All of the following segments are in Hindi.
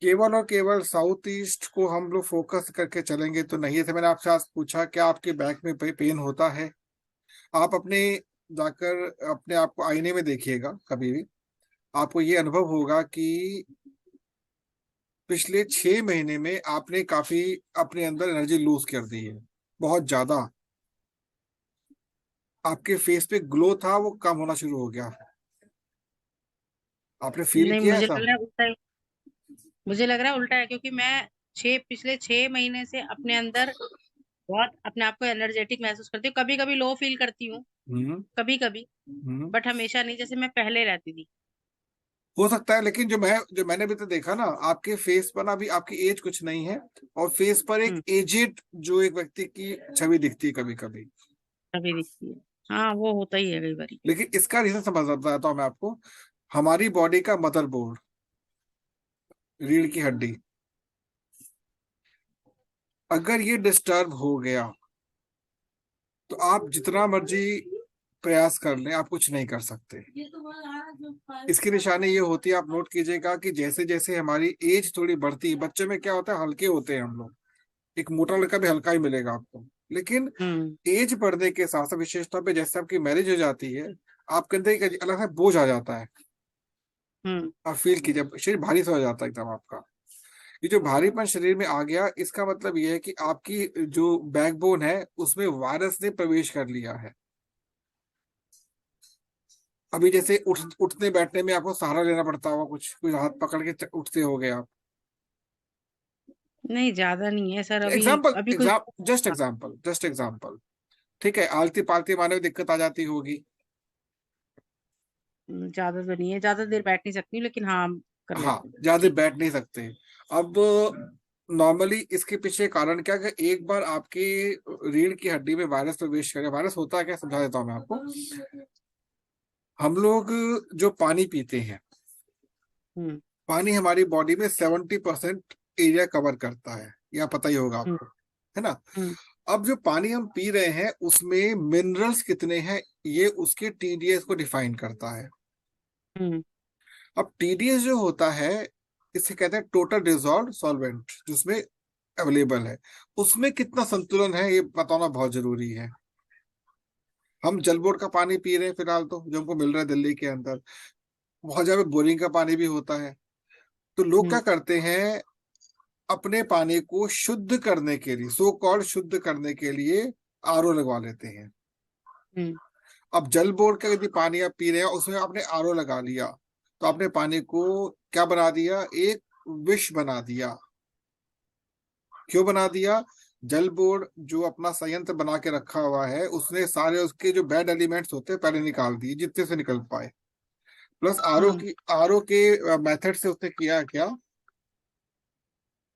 केवल और केवल साउथ ईस्ट को हम लोग फोकस करके चलेंगे तो नहीं। जैसे मैंने आपसे आज पूछा क्या आपके बैक में पेन होता है, आप अपने जाकर अपने आप को आईने में देखिएगा कभी भी, आपको ये अनुभव होगा कि पिछले 6 महीने में आपने काफी अपने अंदर एनर्जी लूज कर दी है, बहुत ज्यादा। आपके फेस पे ग्लो था वो कम होना शुरू हो गया। आपने फील नहीं, किया ऐसा? मुझे लग रहा है उल्टा है, क्योंकि मैं पिछले 6 महीने से अपने अंदर बहुत अपने आप को एनर्जेटिक महसूस करती हूँ। कभी कभी लो फील करती हूँ, हम्म। कभी कभी, हम्म। बट हमेशा नहीं, जैसे मैं पहले रहती थी। हो सकता है, लेकिन जो मैंने भी तो देखा ना, आपके फेस पर ना अभी आपकी एज कुछ नहीं है, और फेस पर एक हम्म। एजेड जो एक व्यक्ति की छवि दिखती है कभी कभी। कभी दिखती है। हाँ, वो होता ही है कई बार। लेकिन इसका रीजन समझ बताता हूँ मैं आपको। हमारी बॉडी का मदरबोर्ड, रीढ़ की हड्डी, अगर ये डिस्टर्ब हो गया तो आप जितना मर्जी प्रयास कर लें, आप कुछ नहीं कर सकते। इसकी निशानी ये होती है, आप नोट कीजिएगा कि जैसे जैसे हमारी एज थोड़ी बढ़ती है, बच्चे में क्या होता है, हल्के होते हैं हम लोग, एक मोटा लड़का भी हल्का ही मिलेगा आपको। लेकिन हम्म। एज बढ़ने के साथ साथ विशेष तौर पे जैसे आपकी मैरिज हो जाती है, आपके अंदर एक अलग सा बोझ आ जाता है। हम्म। आप फील कीजिए, शरीर भारी सा हो जाता है एकदम आपका। ये जो भारीपन शरीर में आ गया, इसका मतलब ये है कि आपकी जो बैकबोन है उसमें वायरस ने प्रवेश कर लिया है। अभी जैसे उठने बैठने में आपको सहारा लेना पड़ता होगा, कुछ कोई हाथ पकड़ के उठते हो गए आप। नहीं, ज्यादा नहीं है सर, अभी एग्जाम्पल, अभी कोई। Just example. ठीक है, आलती पालती माने में दिक्कत आ जाती होगी। ज्यादा तो नहीं है, ज्यादा देर बैठ नहीं सकती हूँ, लेकिन हाँ, कर हाँ, लेती हूँ। ज्यादा बैठ नहीं सकते। अब नॉर्मली इसके पीछे कारण क्या है, एक बार आपकी रीढ़ की हड्डी में वायरस प्रवेश करे। वायरस होता है क्या, समझा देता हूँ मैं आपको। हम लोग जो पानी पीते हैं, हम्म। पानी हमारी बॉडी में 70% एरिया कवर करता है, या पता ही होगा हम्म। आपको, है ना। हम्म। अब जो पानी हम पी रहे हैं उसमें मिनरल्स कितने हैं, ये उसके टीडीएस को डिफाइन करता है। हम्म। अब टीडीएस जो होता है, इसे कहते हैं टोटल डिजॉल्व सॉल्वेंट, जिसमें अवेलेबल है, उसमें कितना संतुलन है ये बताना बहुत जरूरी है। हम जल बोर्ड का पानी पी रहे हैं फिलहाल, तो जो हमको मिल रहा है दिल्ली के अंदर, बहुत ज्यादा बोरिंग का पानी भी होता है। तो लोग क्या हम्म। करते हैं, अपने पानी को शुद्ध करने के लिए, सो कॉल्ड शुद्ध करने के लिए आरओ लगवा लेते हैं। हम्म। अब जल बोर्ड का यदि पानी आप पी रहे हैं, उसमें आपने आरओ लगा लिया, तो आपने पानी को क्या बना दिया, एक विष बना दिया। क्यों बना दिया? जल बोर्ड जो अपना संयंत्र बना के रखा हुआ है, उसने सारे उसके जो बैड एलिमेंट्स होते हैं पहले निकाल दिए जितने से निकल पाए। प्लस हम्म। आरओ के मेथड से उसने किया क्या,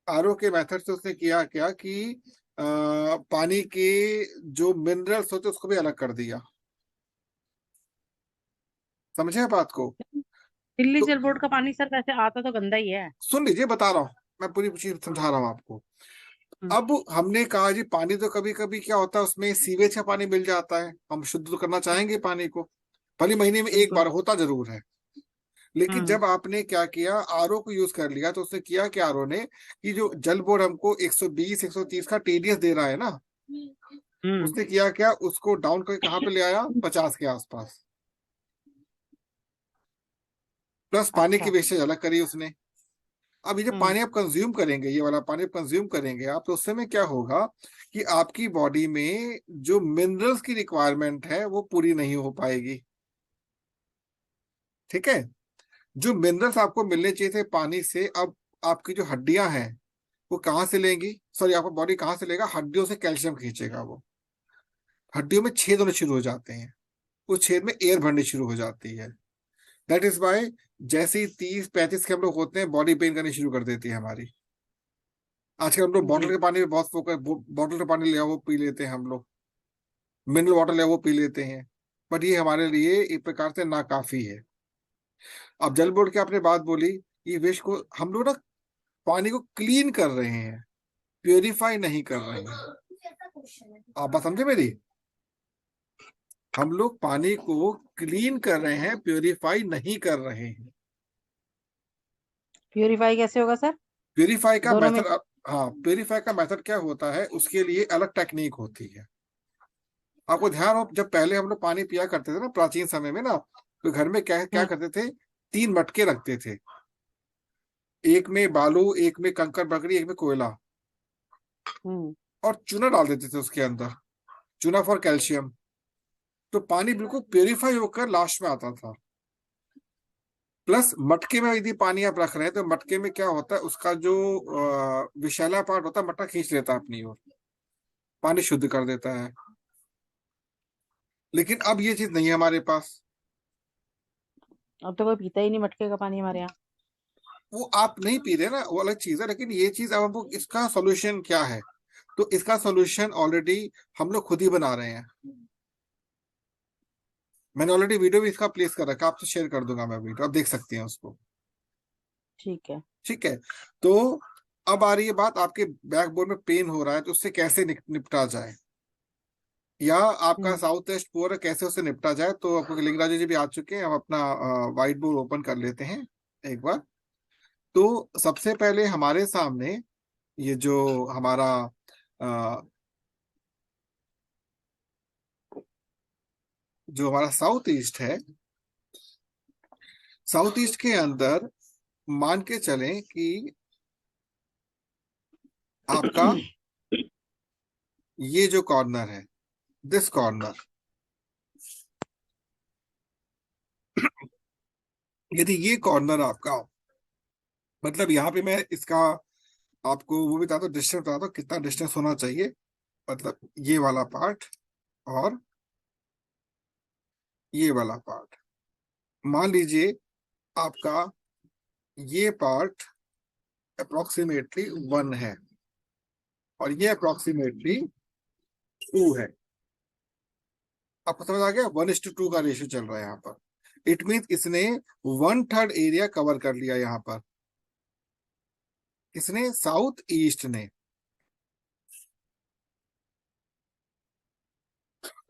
आरओ के मेथड से उसने किया क्या कि पानी के जो मिनरल्स होते उसको भी अलग कर दिया। समझे आप बात को? दिल्ली तो जल बोर्ड का पानी सर वैसे आता तो गंदा ही है। सुन लीजिए, बता रहा हूँ, मैं पूरी चीज समझा रहा हूँ आपको। हम्म। अब हमने कहा जी पानी तो कभी कभी क्या होता है, उसमें सीवेज का पानी मिल जाता है, हम शुद्ध तो करना चाहेंगे पानी को, भले महीने में एक बिल्कुल। बार होता जरूर है। लेकिन हम्म। जब आपने क्या किया, आरओ को यूज कर लिया, तो उसने किया कि आरओ ने कि जो जल बोर्ड हमको 120 130 का टीडीएस दे रहा है ना, हम्म। उसने किया क्या, उसको डाउन करके कहाँ पे ले आया, 50 के आसपास। प्लस पानी की अच्छा। वेस्टेज अलग करी उसने। अब ये जो हम्म। पानी आप कंज्यूम करेंगे, ये वाला पानी आप कंज्यूम करेंगे आप, तो उससे में क्या होगा कि आपकी बॉडी में जो मिनरल्स की रिक्वायरमेंट है वो पूरी नहीं हो पाएगी। ठीक है, जो मिनरल्स आपको मिलने चाहिए थे पानी से, अब आपकी जो हड्डियां हैं वो कहाँ से लेंगी, सॉरी आपका बॉडी कहाँ से लेगा, हड्डियों से कैल्शियम खींचेगा वो। हड्डियों में छेद होने शुरू हो जाते हैं, उस छेद में एयर भरनी शुरू हो जाती है। दैट इज वाई जैसे ही 30 35 के हम लोग होते हैं, बॉडी पेन करनी शुरू कर देती है हमारी। आजकल हम लोग बॉटल जी। के पानी पे बहुत फोकस, बॉटल का पानी लिया वो पी लेते हैं हम लोग, मिनरल वाटर लिया वो पी लेते हैं, बट ये हमारे लिए एक प्रकार से नाकाफी है। अब जल बोर्ड की आपने बात बोली, ये वेस्ट को हम लोग ना पानी को क्लीन कर रहे हैं, प्योरीफाई नहीं कर रहे हैं। आप बात समझे मेरी? हम लोग पानी को क्लीन कर रहे हैं, प्योरीफाई नहीं कर रहे हैं। प्यूरिफाई कैसे होगा सर? प्यूरिफाई का दोनों में। मेथड, हाँ प्यूरिफाई का मेथड क्या होता है, उसके लिए अलग टेक्निक होती है। आपको ध्यान हो, जब पहले हम लोग पानी पिया करते थे ना प्राचीन समय में ना, तो घर में क्या क्या हम्म। करते थे, 3 मटके रखते थे, एक में बालू, एक में कंकर बकरी, एक में कोयला, हम्म। और चूना डाल देते थे उसके अंदर, चूना फॉर कैल्शियम। तो पानी बिल्कुल प्योरीफाई होकर लास्ट में आता था। प्लस मटके में यदि पानी आप रख रहे हैं तो मटके में क्या होता है, उसका जो विषैला पार्ट होता है मटका खींच लेता है अपनी ओर, पानी शुद्ध कर देता है। लेकिन अब ये चीज नहीं है हमारे पास। अब तो कोई पीता ही नहीं मटके का पानी हमारे यहाँ। वो आप नहीं पी रहे ना, वो अलग चीज है, लेकिन ये चीज अब हमको, इसका सोल्यूशन क्या है, तो इसका सोल्यूशन ऑलरेडी हम लोग खुद ही बना रहे हैं। मैंने ऑलरेडी वीडियो भी इसका प्लेस कर रखा है, आपसे शेयर कर दूंगा मैं वीडियो, आप देख सकते हैं उसको। ठीक है। ठीक है। तो अब आ रही है बात, आपके बैकबोन में पेन हो रहा है तो उससे कैसे निपटा जाए, या आपका हम्म। साउथ वेस्ट पोर है कैसे उससे निपटा जाए। तो आपको लिंगराजू जी भी आ चुके हैं, हम अपना व्हाइट बोर्ड ओपन कर लेते हैं एक बार। तो सबसे पहले हमारे सामने ये जो हमारा जो हमारा साउथ ईस्ट है, साउथ ईस्ट के अंदर मान के चलें कि आपका ये जो कॉर्नर है, दिस कॉर्नर, यदि ये कॉर्नर आपका, मतलब यहाँ पे मैं इसका आपको वो भी बताता हूँ, डिस्टेंस बताता हूँ कितना डिस्टेंस होना चाहिए। मतलब ये वाला पार्ट और ये वाला पार्ट, मान लीजिए आपका ये पार्ट अप्रोक्सीमेटली 1 है और ये अप्रोक्सीमेटली 2 है। आपको समझ आ गया, 1:2 का रेशियो चल रहा है यहाँ पर। इट मीन्स इसने 1/3 एरिया कवर कर लिया यहाँ पर, इसने साउथ ईस्ट ने।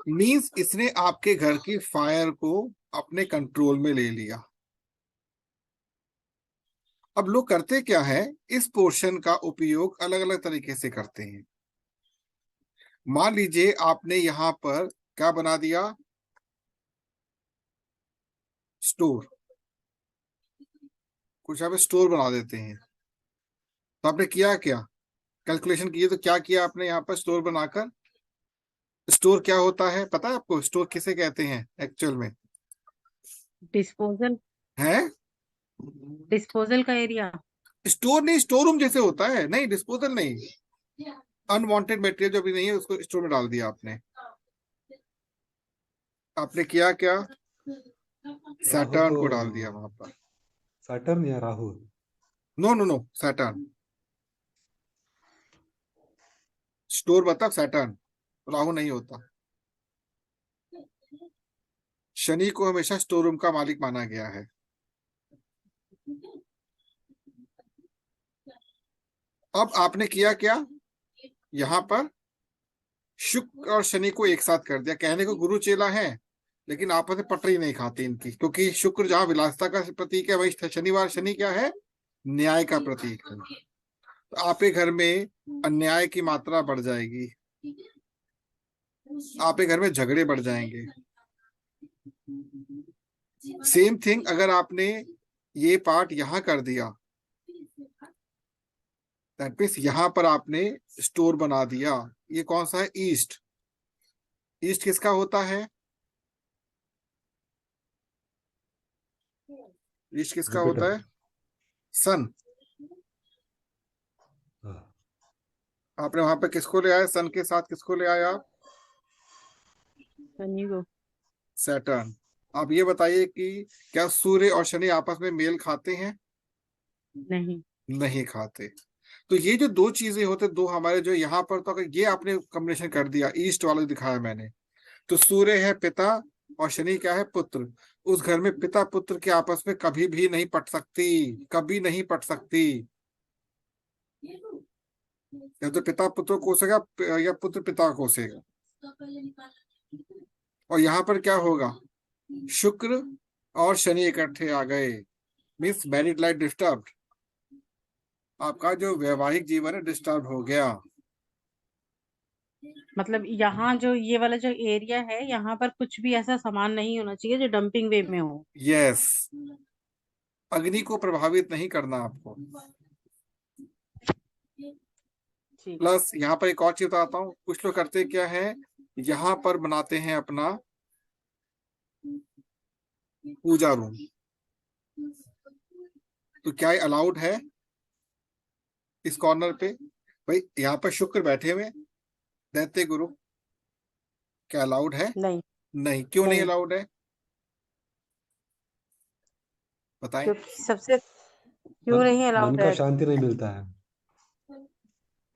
मीन्स इसने आपके घर की फायर को अपने कंट्रोल में ले लिया। अब लोग करते क्या है, इस पोर्शन का उपयोग अलग अलग तरीके से करते हैं। मान लीजिए आपने यहां पर क्या बना दिया, स्टोर, कुछ यहाँ पे स्टोर बना देते हैं। तो आपने किया क्या, कैलकुलेशन कीजिए तो क्या किया आपने यहाँ पर स्टोर बनाकर। स्टोर क्या होता है पता है आपको, स्टोर किसे कहते हैं एक्चुअल में, डिस्पोजल। है डिस्पोजल का एरिया। स्टोर नहीं, स्टोर रूम जैसे होता है, नहीं डिस्पोजल नहीं। अनवांटेड मटेरियल जो भी नहीं है उसको स्टोर में डाल दिया आपने। आपने किया क्या, राहु सैटर्न तो को डाल दिया वहां पर। सैटर्न या Rahu? No no no, Saturn. Store मतलब सैटर्न, राहु नहीं होता। शनि को हमेशा स्टोर रूम का मालिक माना गया है। अब आपने किया क्या, यहां पर शुक्र और शनि को एक साथ कर दिया। कहने को गुरु चेला है, लेकिन आपस में पटरी नहीं खाती इनकी, क्योंकि शुक्र जहां विलासिता का प्रतीक है वही शनिवार, शनि क्या है, न्याय का प्रतीक है। तो आपके घर में अन्याय की मात्रा बढ़ जाएगी, आपके घर में झगड़े बढ़ जाएंगे। सेम थिंग अगर आपने ये पार्ट यहां कर दिया, दैट मीन्स यहां पर आपने स्टोर बना दिया। ये कौन सा है, ईस्ट। ईस्ट किसका होता है, ईस्ट किसका जुपिटर। होता है, सन। हाँ। आपने वहां पे किसको ले आया, सन के साथ किसको ले आया आप, शनि को। सैटर्न। आप ये बताइए कि क्या सूर्य और शनि आपस में मेल खाते हैं, नहीं। नहीं खाते। तो ये जो दो चीजें होते, दो हमारे जो यहाँ पर, तो अगर ये आपने कॉम्बिनेशन कर दिया, ईस्ट वाला दिखाया मैंने, तो सूर्य है पिता और शनि क्या है, पुत्र। उस घर में पिता पुत्र के आपस में कभी भी नहीं पट सकती, कभी नहीं पट सकती। या तो पिता पुत्र को कोसेगा या पुत्र पिता को कोसेगा। और यहाँ पर क्या होगा, शुक्र और शनि इकट्ठे आ गए, मीन्स मैरिड लाइफ डिस्टर्ब। आपका जो वैवाहिक जीवन है डिस्टर्ब हो गया। मतलब यहाँ जो ये वाला जो एरिया है, यहाँ पर कुछ भी ऐसा सामान नहीं होना चाहिए जो डंपिंग वे में हो। यस, अग्नि को प्रभावित नहीं करना आपको। ठीक। प्लस यहाँ पर एक और चीज बताता हूँ, कुछ लोग करते क्या है, यहाँ पर बनाते हैं अपना पूजा रूम। तो क्या ये अलाउड है इस कॉर्नर पे? भाई यहाँ पर शुक्र बैठे हुए, दैत्य गुरु, क्या अलाउड है? नहीं। नहीं। क्यों नहीं नहीं, अलाउड है, बताएं। क्योंकि सबसे क्यों मन नहीं मन अलाउड का है? शांति नहीं मिलता है।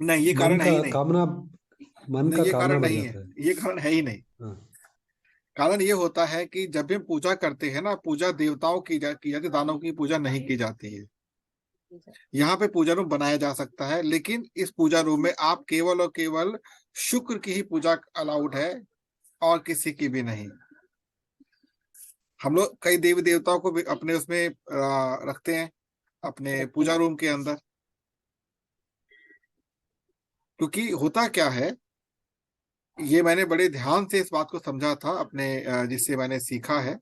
नहीं, ये मन कारण है का ही नहीं। कामना, मन नहीं, का ये कामना कारण बढ़ नहीं है, जाता है। ये कारण है ही नहीं। हाँ। कारण ये होता है कि जब भी हम पूजा करते हैं ना, पूजा देवताओं की की जाती है, दानवों की पूजा नहीं की जाती है। यहाँ पे पूजा रूम बनाया जा सकता है, लेकिन इस पूजा रूम में आप केवल और केवल शुक्र की ही पूजा अलाउड है, और किसी की भी नहीं। हम लोग कई देवी देवताओं को भी अपने उसमें रखते हैं, अपने पूजा रूम के अंदर। क्योंकि होता क्या है, ये मैंने बड़े ध्यान से इस बात को समझा था अपने जिससे मैंने सीखा है।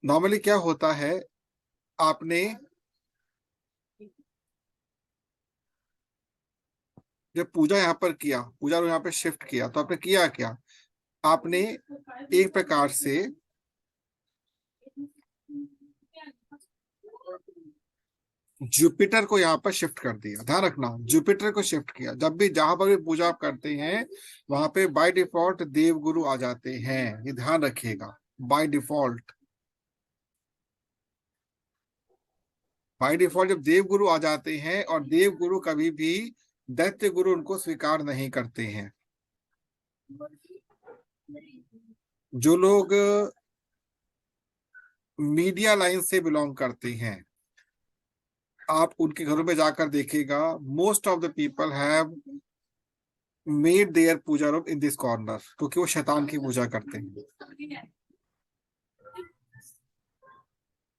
नॉर्मली क्या होता है, आपने जब पूजा यहाँ पर किया, पूजा रूम यहाँ पे शिफ्ट किया, तो आपने किया क्या, आपने एक प्रकार से जुपिटर को यहाँ पर शिफ्ट कर दिया। ध्यान रखना, जुपिटर को शिफ्ट किया। जब भी जहां पर भी पूजा आप करते हैं, वहां पे बाय डिफॉल्ट देव गुरु आ जाते हैं, ये ध्यान रखिएगा। बाय डिफॉल्ट, बाय डिफॉल्ट जब देव गुरु आ जाते हैं, और देव गुरु कभी भी दैत्य गुरु उनको स्वीकार नहीं करते हैं। जो लोग मीडिया लाइन से बिलोंग करते हैं, आप उनके घरों में जाकर देखिएगा, most of the people have made their puja room in this corner, क्योंकि वो शैतान की पूजा करते हैं।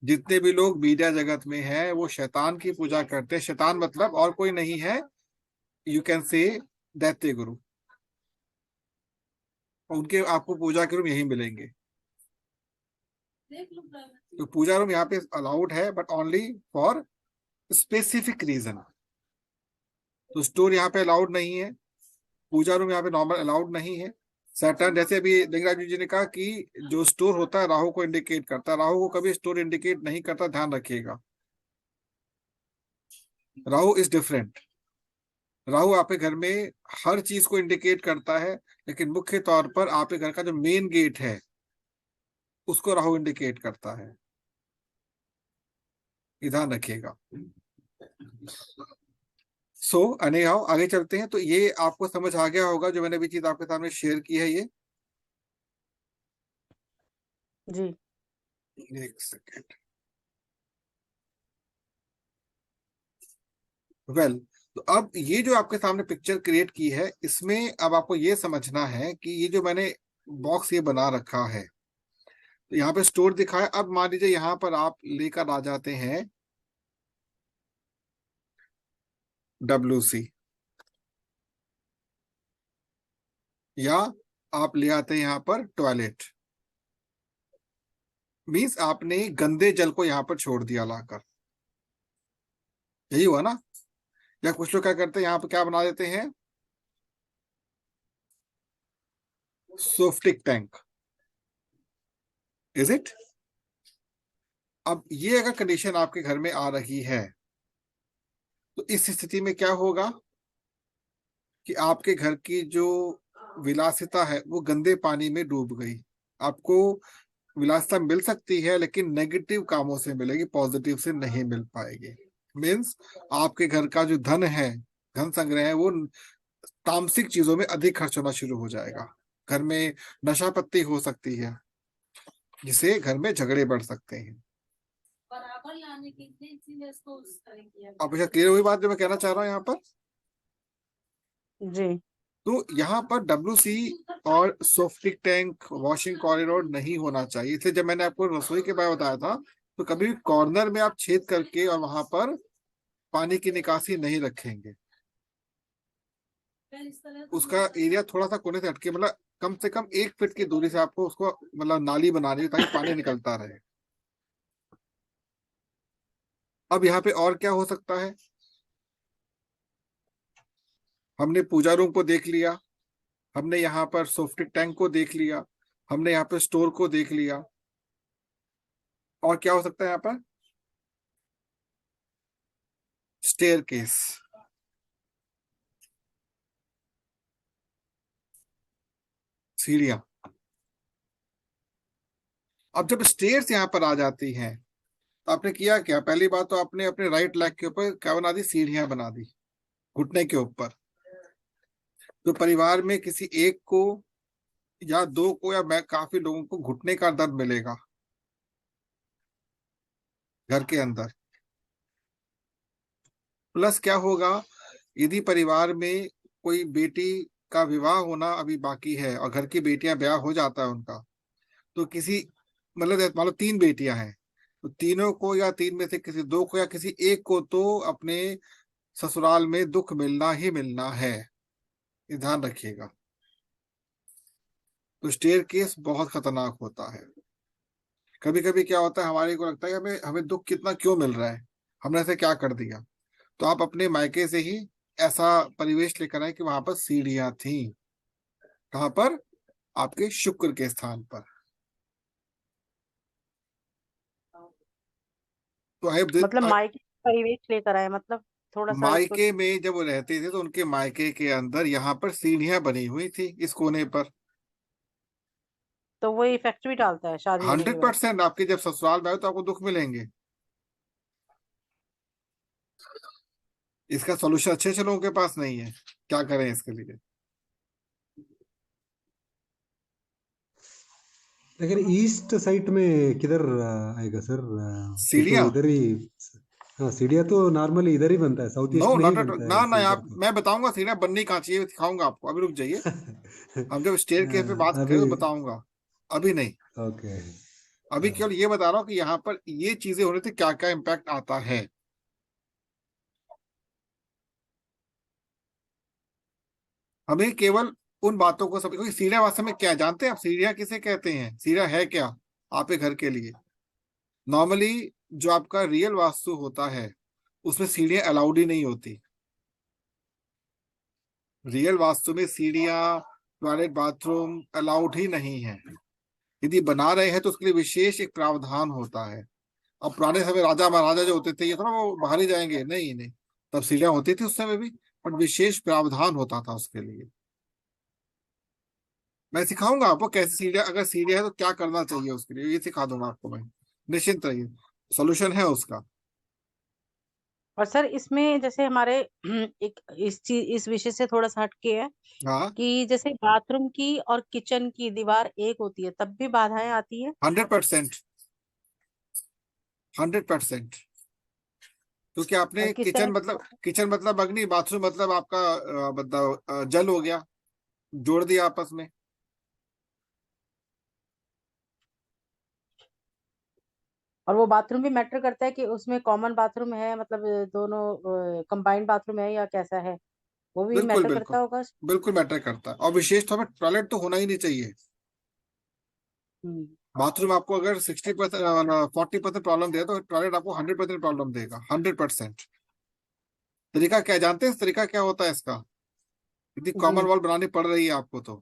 जितने भी लोग मीडिया जगत में हैं, वो शैतान की पूजा करते हैं। शैतान मतलब और कोई नहीं है, यू कैन से दैत्य गुरु। उनके आपको पूजा के रूम यही मिलेंगे। तो पूजा रूम यहाँ पे अलाउड है, but only for specific reason. तो स्टोर यहाँ पे अलाउड नहीं है, पूजा रूम यहाँ पे नॉर्मल अलाउड नहीं है। सैटर्न, जैसे अभी लिंगराज जी ने कहा कि जो स्टोर होता है राहु को इंडिकेट करता है, राहु को कभी स्टोर इंडिकेट नहीं करता, ध्यान रखिएगा। Rahu is different. राहु आपके घर में हर चीज को इंडिकेट करता है, लेकिन मुख्य तौर पर आपके घर का जो मेन गेट है उसको राहु इंडिकेट करता है, ध्यान रखिएगा। सो अनेहाउ आगे चलते हैं। तो ये आपको समझ आ गया होगा जो मैंने भी चीज आपके सामने शेयर की है ये। जी। एक सेकेंड। वेल, तो अब ये जो आपके सामने पिक्चर क्रिएट की है, इसमें अब आपको ये समझना है कि ये जो मैंने बॉक्स ये बना रखा है, तो यहाँ पे स्टोर दिखाया। अब मान लीजिए यहाँ पर आप लेकर आ जाते हैं WC, या आप ले आते हैं यहाँ पर टॉयलेट, मीन्स आपने गंदे जल को यहाँ पर छोड़ दिया लाकर, यही हुआ ना। या कुछ लोग क्या करते हैं, यहाँ पर क्या बना देते हैं, सोफ्टिक टैंक, इज इट। अब ये अगर कंडीशन आपके घर में आ रही है, तो इस स्थिति में क्या होगा कि आपके घर की जो विलासिता है वो गंदे पानी में डूब गई। आपको विलासिता मिल सकती है, लेकिन नेगेटिव कामों से मिलेगी, पॉजिटिव से नहीं मिल पाएगी। मीन्स आपके घर का जो धन है, धन संग्रह है, वो तामसिक चीजों में अधिक खर्च होना शुरू हो जाएगा। घर में नशा पत्ती हो सकती है, जिससे घर में झगड़े बढ़ सकते हैं। अब अच्छा क्लियर हुई बात जो मैं कहना चाह रहा हूँ यहाँ पर? जी। तो यहाँ पर WC और सोफ्टिक टैंक, वॉशिंग कॉरिडोर नहीं होना चाहिए। इसलिए जब मैंने आपको रसोई के बारे में बताया था, तो कभी कॉर्नर में आप छेद करके और वहां पर पानी की निकासी नहीं रखेंगे, उसका एरिया थोड़ा सा कोने से हटके, मतलब कम से कम 1 फीट की दूरी से आपको उसको मतलब नाली बनानी है ताकि पानी निकलता रहे। अब यहाँ पे और क्या हो सकता है, हमने पूजा रूम को देख लिया, हमने यहाँ पर सोफ्टिक टैंक को देख लिया, हमने यहाँ पे स्टोर को देख लिया, और क्या हो सकता है यहाँ पर, स्टेयर केस, सीढ़ियां। अब जब स्टेयर्स यहाँ पर आ जाती हैं तो आपने किया क्या, पहली बात तो आपने अपने राइट लेग के ऊपर क्या बना दी, सीढ़ियां बना दी घुटने के ऊपर। तो परिवार में किसी एक को या दो को या मैं काफी लोगों को घुटने का दर्द मिलेगा घर के अंदर। प्लस क्या होगा, यदि परिवार में कोई बेटी का विवाह होना अभी बाकी है और घर की बेटियां ब्याह हो जाता है उनका, तो किसी मतलब मान लो 3 बेटियां हैं, तो तीनों को या 3 में से किसी 2 को या किसी एक को तो अपने ससुराल में दुख मिलना ही मिलना है, ये ध्यान रखिएगा। तो स्टेयर केस बहुत खतरनाक होता है। कभी कभी क्या होता है, हमारे को लगता है कि हमें हमें दुख कितना क्यों मिल रहा है, हमने ऐसे क्या कर दिया। तो आप अपने मायके से ही ऐसा परिवेश लेकर आए कि वहां पर सीढ़ियां थी, कहाँ पर, आपके शुक्र के स्थान पर। तो मतलब मायके परिवेश लेकर आए, मतलब थोड़ा सा इसको। मायके में जब वो रहते थे तो उनके मायके के अंदर यहाँ पर सीढ़ियां बनी हुई थी इस कोने पर। तो वो इफेक्ट भी डालता है शादी होने के हंड्रेड बाद। परसेंट आपके जब ससुराल में आए तो आपको दुख मिलेंगे। इसका सॉल्यूशन अच्छे अच्छे लोगों के पास नहीं है, क्या करें इसके लिए। लेकिन ईस्ट साइड में किधर आएगा सर? ये तो सीढ़ियां, इधर ही। हाँ, सीढ़िया तो नॉर्मली इधर ही बनता है, साउथ नो ईस्ट में ही नॉट एट, बनता है ना ना ऐसे इधर आप, तो। मैं बताऊंगा सीढ़ियां बननी कहाँ चाहिए, दिखाऊंगा आपको, अभी रुक जाइए। हम जब स्टेयर केस पे बात अभी। करें तो बताऊंगा, अभी नहीं। ओके। अभी केवल ये बता रहा हूँ कि यहाँ पर ये चीजें होने से क्या क्या इम्पैक्ट आता है। हमें केवल उन बातों को सब, क्योंकि सीढ़ियां वास्तव में क्या है, जानते हैं आप सीढ़ियां किसे कहते हैं, सीढ़ियां है क्या आपके घर के लिए। नॉर्मली जो आपका रियल वास्तु होता है उसमें सीढ़ियां अलाउड ही नहीं होती। रियल वास्तु में सीढ़ियां, टॉयलेट, बाथरूम अलाउड ही नहीं है। यदि बना रहे हैं तो उसके लिए विशेष एक प्रावधान होता है। अब पुराने समय राजा महाराजा जो होते थे, ये थोड़ा वो बाहर ही जाएंगे, नहीं नहीं, तब सीढ़ियां होती थी उस समय भी, बट विशेष प्रावधान होता था उसके लिए। मैं सिखाऊंगा आपको कैसे सीढ़ियां, अगर सीढ़ियां है तो क्या करना चाहिए उसके लिए, ये सिखा दूंगा आपको मैं, निश्चिंत रहिए, सोल्यूशन है उसका। और सर इसमें जैसे हमारे एक इस विषय से थोड़ा सा हटके है हाँ, कि जैसे बाथरूम की और किचन की दीवार एक होती है तब भी बाधाएं आती है। 100%, 100%। क्योंकि और आपने किस तरह। किचन मतलब अग्नि, बाथरूम मतलब आपका मतलब जल हो गया, जोड़ दिया आपस में। और वो बाथरूम भी मैटर करता है कि उसमें कॉमन बाथरूम है, मतलब दोनों कंबाइंड बाथरूम है या कैसा है, वो भी बिल्कुल मैटर बिल्कुल, करता होगा। बिल्कुल मैटर करता है, और विशेष तौर पर टॉयलेट तो होना ही नहीं चाहिए। हम्म। बाथरूम आपको अगर 60% 40% प्रॉब्लम दे तो टॉयलेट आपको 100% प्रॉब्लम देगा, 100%। तरीका क्या जानते हैं, इस तरीका क्या होता है इसका, यदि कॉमन जी। वॉल बनानी पड़ रही है आपको तो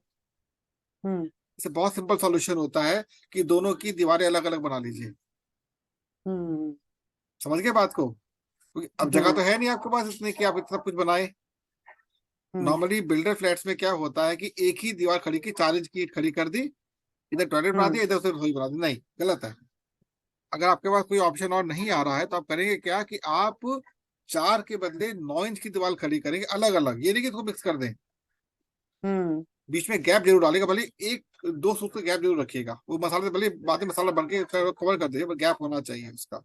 हम्म। इसे बहुत सिंपल सॉल्यूशन होता है कि दोनों की दीवारें अलग अलग बना लीजिए। हम्म। समझ गए बात को, क्योंकि अब जगह हम्म। तो है नहीं आपके पास इतनी कि आप इतना सब कुछ बनाए। हम्म। नॉर्मली बिल्डर फ्लैट्स में क्या होता है कि एक ही दीवार खड़ी की, 4 इंच की ईंट खड़ी कर दी, इधर टॉयलेट बना हम्म। दिया, इधर उसे रसोई बना दी, नहीं, गलत है। अगर आपके पास कोई ऑप्शन और नहीं आ रहा है तो आप करेंगे क्या कि आप 4 के बदले 9 इंच की दीवार खड़ी करेंगे अलग अलग, ये नहीं कि इसको मिक्स कर दें, हम्म। बीच में गैप जरूर डालेगा, भले 1-2 फुट का गैप जरूर रखिएगा, वो मसाले से भले बाद में मसाला बन के कवर कर दीजिए, पर गैप होना चाहिए उसका।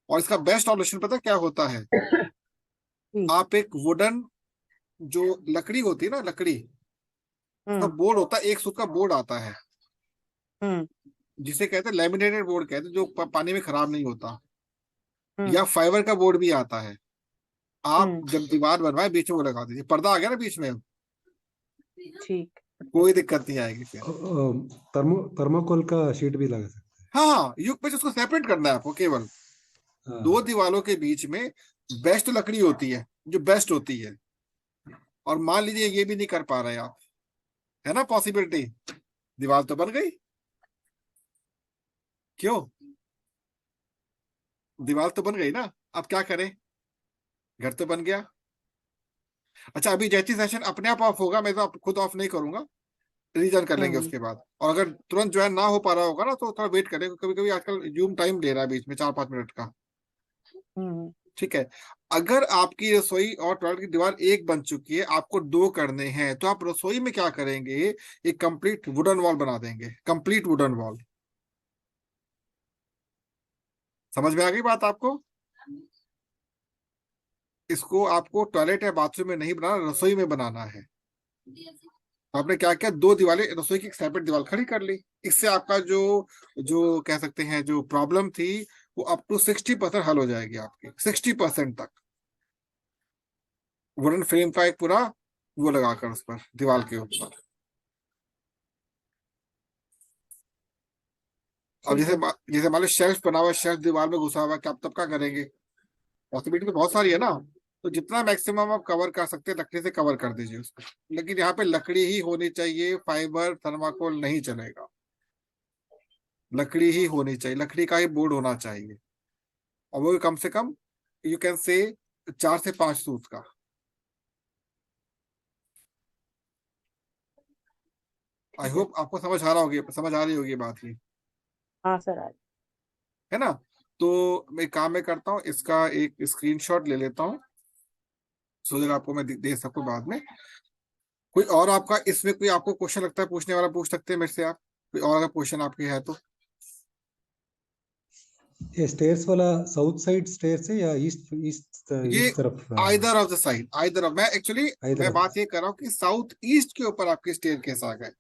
और इसका बेस्ट ऑप्शन पता है क्या होता है, जी। आप एक वुडन, जो लकड़ी होती है ना, लकड़ी, उसका हम्म। बोर्ड होता है, एक सूत का बोर्ड आता है, हम्म। जिसे कहते हैं लेमिनेटेड बोर्ड कहते हैं, जो पानी में खराब नहीं होता। हम्म। या फाइबर का बोर्ड भी आता है। आप हम्म। जब दीवार बनवाए बीच में वो लगा दीजिए, पर्दा आ गया ना बीच में, ठीक। कोई दिक्कत नहीं आएगी फिर। थर्मोकोल का शीट भी लगा सकते हाँ हाँ, युग पे उसको सेपरेट करना है आपको केवल। हैं। दो हाँ। दीवारों के बीच में बेस्ट लकड़ी होती है, जो बेस्ट होती है। और मान लीजिए ये भी नहीं कर पा रहे आप, है ना पॉसिबिलिटी, दीवार तो बन गई। क्यों? दीवार तो बन गई ना, अब क्या करें, घर तो बन गया। अच्छा, अभी जैसी सेशन अपने आप ऑफ होगा, मैं तो खुद ऑफ नहीं करूंगा, रीजन कर लेंगे हम्म। उसके बाद। और अगर तुरंत ज्वाइन ना हो पा रहा होगा ना, तो थोड़ा वेट करें, कभी कभी आजकल जूम टाइम ले रहा है बीच में 4-5 मिनट का। हम्म। ठीक है। अगर आपकी रसोई और टॉयलेट की दीवार एक बन चुकी है, आपको दो करने हैं, तो आप रसोई में क्या करेंगे, एक कंप्लीट वुडन वॉल बना देंगे, कंप्लीट वुडन वॉल। समझ में आ गई बात आपको? इसको आपको टॉयलेट या बाथरूम में नहीं बनाना, रसोई में बनाना है। तो आपने क्या किया, दो दीवारें, रसोई की एक सेपरेट दीवार खड़ी कर ली। इससे आपका जो जो कह सकते हैं जो प्रॉब्लम थी, वो अप टू 60% हल हो जाएगी आपकी, 60% तक। वुडन फ्रेम का एक पूरा वो लगाकर उस पर दीवार के ऊपर। अब ठीक है। जैसे मान लो शेल्फ बना हुआ, शेल्फ दीवार में घुसा हुआ, क्या तब क्या करेंगे? पॉसिबिलिटी तो बहुत सारी है ना। तो जितना मैक्सिमम आप कवर कर सकते हैं लकड़ी से कवर कर दीजिए उसको। लेकिन यहाँ पे लकड़ी ही होनी चाहिए, फाइबर थर्माकोल नहीं चलेगा, लकड़ी ही होनी चाहिए, लकड़ी का ही बोर्ड होना चाहिए। और वो भी कम से कम, यू कैन से 4 से 5 सूत का। आई होप आपको समझ आ रहा होगी, समझ आ रही होगी बात ये, हाँ सर, आज। है ना? तो मैं काम में करता हूँ, इसका एक स्क्रीनशॉट ले लेता हूँ, सो दैट आपको मैं दे सकूँ बाद में। कोई और आपका इसमें कोई आपको क्वेश्चन लगता है पूछने वाला, पूछ सकते हैं मेरे से आप, कोई और अगर क्वेश्चन आपके है तो। ये स्टेयर्स वाला साउथ साइड स्टेयर्स है या ईस्ट ईस्ट ये ईस्ट तरफ? Either of the side, either of, मैं एक्चुअली मैं इधर। बात ये कर रहा हूँ कि साउथ ईस्ट के ऊपर आपके स्टेयर केस आ गए।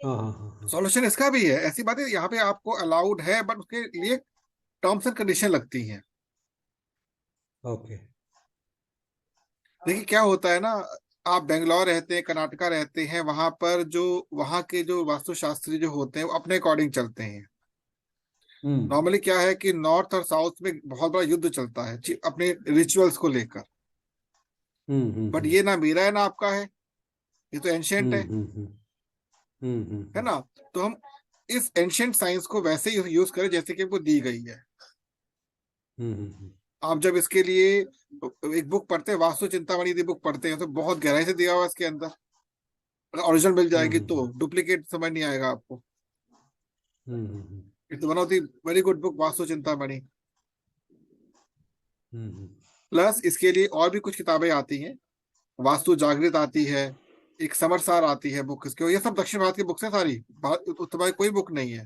हाँ हाँ हाँ हाँ। सॉल्यूशन इसका भी है, ऐसी बात है, यहाँ पे आपको अलाउड है, बट उसके लिए टर्म्स एंड कंडीशन लगती हैं। ओके। देखिए क्या होता है ना, आप बेंगलोर रहते हैं, कर्नाटका रहते हैं, वहां पर जो वहां के जो वास्तुशास्त्री जो होते हैं वो अपने अकॉर्डिंग चलते हैं। हम्म नॉर्मली क्या है कि नॉर्थ और साउथ में बहुत बड़ा युद्ध चलता है अपने रिचुअल्स को लेकर। हम्म हम्म बट हम्म ये ना मेरा है ना आपका है, ये तो एंशियंट हम्म है हम्म हम्म है ना? तो हम इस एंशियंट साइंस को वैसे ही यूज करें जैसे कि वो दी गई है। आप जब इसके लिए एक बुक पढ़ते हैं, वास्तु चिंतामणि की बुक पढ़ते हैं, तो बहुत गहराई से दिया हुआ है इसके अंदर। ओरिजिनल मिल जाएगी तो डुप्लीकेट समझ नहीं आएगा आपको। It's one of the very good book, vastu Chintamani. Plus इसके लिए और भी कुछ किताबें आती हैं, वास्तु जागृत आती है, एक समरसार आती है बुक इसके, ये सब दक्षिण भारत की बुक्स हैं सारी, उत्तर भारत कोई बुक नहीं है।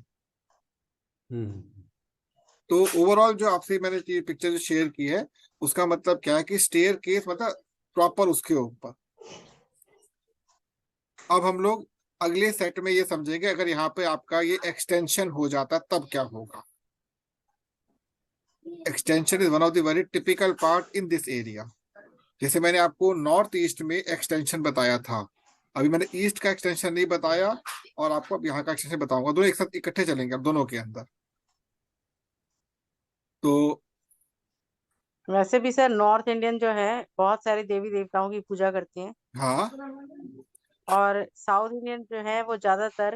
तो ओवरऑल जो आपसे मैंने पिक्चर जो शेयर की है, उसका मतलब क्या है कि स्टेयर केस मतलब प्रॉपर उसके ऊपर। अब हम लोग अगले सेट में ये समझेंगे, अगर यहाँ पे आपका ये एक्सटेंशन हो जाता तब क्या होगा। Extension is one of the very typical part in this area. जैसे मैंने आपको नॉर्थ ईस्ट में एक्सटेंशन बताया था, अभी मैंने ईस्ट का एक्सटेंशन नहीं बताया, और आपको अब यहाँ का एक्सटेंशन बताऊंगा, दोनों एक साथ इकट्ठे चलेंगे अब दोनों के अंदर। तो वैसे भी सर, नॉर्थ इंडियन जो है बहुत सारे देवी देवताओं की पूजा करते हैं। हाँ, और साउथ इंडियन जो है वो ज्यादातर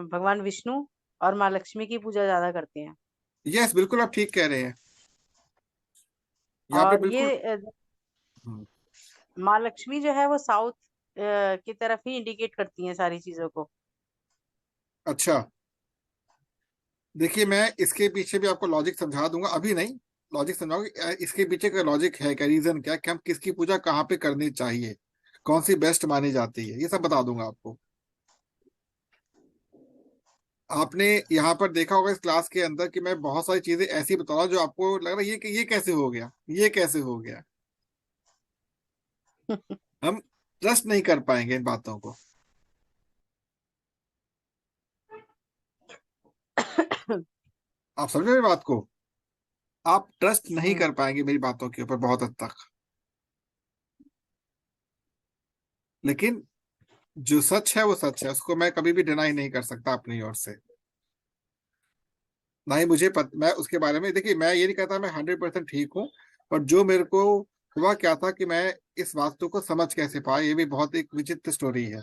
भगवान विष्णु और माँ लक्ष्मी की पूजा ज्यादा करते हैं। यस बिल्कुल आप ठीक कह रहे हैं, ये आपने और बिल्कुल। ये हम्म, माँ लक्ष्मी जो है वो साउथ की तरफ ही इंडिकेट करती हैं सारी चीजों को। अच्छा, देखिए मैं इसके पीछे भी आपको लॉजिक समझा दूंगा, अभी नहीं, लॉजिक समझाऊंगा इसके पीछे का लॉजिक है क्या, रीजन क्या है कि हम किसकी पूजा कहाँ पे करनी चाहिए, कौन सी बेस्ट मानी जाती है, ये सब बता दूंगा आपको। आपने यहाँ पर देखा होगा इस क्लास के अंदर कि मैं बहुत सारी चीजें ऐसी बता रहा हूँ जो आपको लग रहा है ये कैसे हो गया, ये कैसे हो गया। हम ट्रस्ट नहीं कर पाएंगे इन बातों को। आप समझ रहे हैं बात को? आप ट्रस्ट नहीं कर पाएंगे मेरी बातों के ऊपर बहुत हद तक, लेकिन जो सच है वो सच है, उसको मैं कभी भी डिनाई नहीं कर सकता अपनी ओर से। ना ही मैं उसके बारे में, देखिए मैं ये नहीं कहता मैं 100% ठीक हूँ, पर जो मेरे को हुआ क्या था कि मैं इस वास्तु को समझ कैसे पाया, ये भी बहुत एक विचित्र स्टोरी है।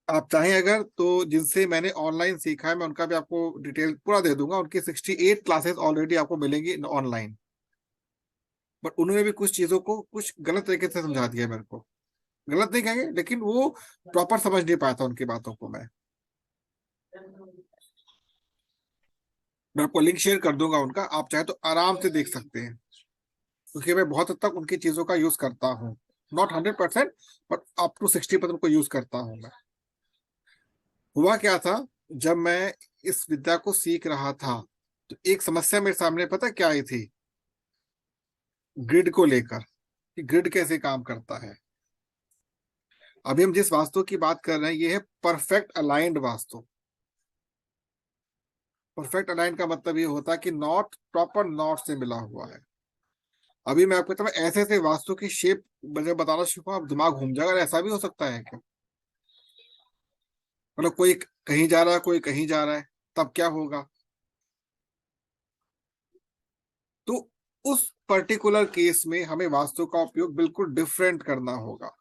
आप चाहें अगर तो जिनसे मैंने ऑनलाइन सीखा है, मैं उनका भी आपको डिटेल पूरा दे दूंगा। उनकी 68 क्लासेस ऑलरेडी आपको मिलेंगी ऑनलाइन, बट उन्होंने भी कुछ चीजों को कुछ गलत तरीके से समझा दिया मेरे को। गलत नहीं कहेंगे, लेकिन वो प्रॉपर समझ नहीं पाया था उनकी बातों को। मैं आपको लिंक शेयर कर दूंगा उनका, आप चाहे तो आराम से देख सकते हैं, क्योंकि मैं बहुत हद तक उनकी चीजों का यूज करता हूँ। नॉट 100%, बट अप टू 60% को यूज करता हूँ मैं। हुआ क्या था, जब मैं इस विद्या को सीख रहा था, तो एक समस्या मेरे सामने पता क्या आई थी, ग्रिड को लेकर, कि ग्रिड कैसे काम करता है। अभी हम जिस वास्तु की बात कर रहे हैं, ये है perfect aligned vastu. Perfect aligned का मतलब ये होता है कि नॉट प्रॉपर नॉट से मिला हुआ है। अभी मैं आपको कहता हूँ ऐसे ऐसे वास्तु की शेप जब बताना शुरू हुआ, आप दिमाग घूम जाएगा, अरे ऐसा भी हो सकता है क्या। मतलब कोई कहीं जा रहा है, कोई कहीं जा रहा है, तब क्या होगा। तो उस पर्टिकुलर केस में हमें वास्तु का उपयोग बिल्कुल डिफरेंट करना होगा।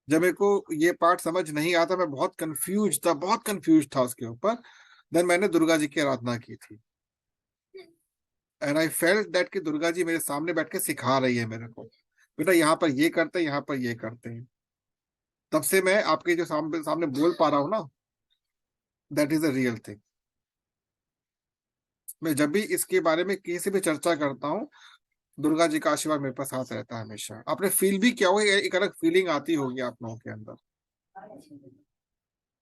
जब मेरे को ये पार्ट समझ नहीं आता, मैं बहुत कंफ्यूज था उसके ऊपर। देन मैंने दुर्गा जी की आराधना की थी, एंड आई फेल्ट दैट कि दुर्गा जी मेरे सामने बैठ के सिखा रही है मेरे को, बेटा यहाँ पर ये करते हैं, यहाँ पर ये करते हैं। तब से मैं आपके जो सामने सामने बोल पा रहा हूँ ना, that is a real thing. मैं जब भी इसके बारे में किसी से भी चर्चा करता हूँ, दुर्गा जी का आशीर्वाद मेरे पास साथ रहता है हमेशा। आपने फील भी किया होगा, एक अलग फीलिंग आती होगी आप लोगों के अंदर,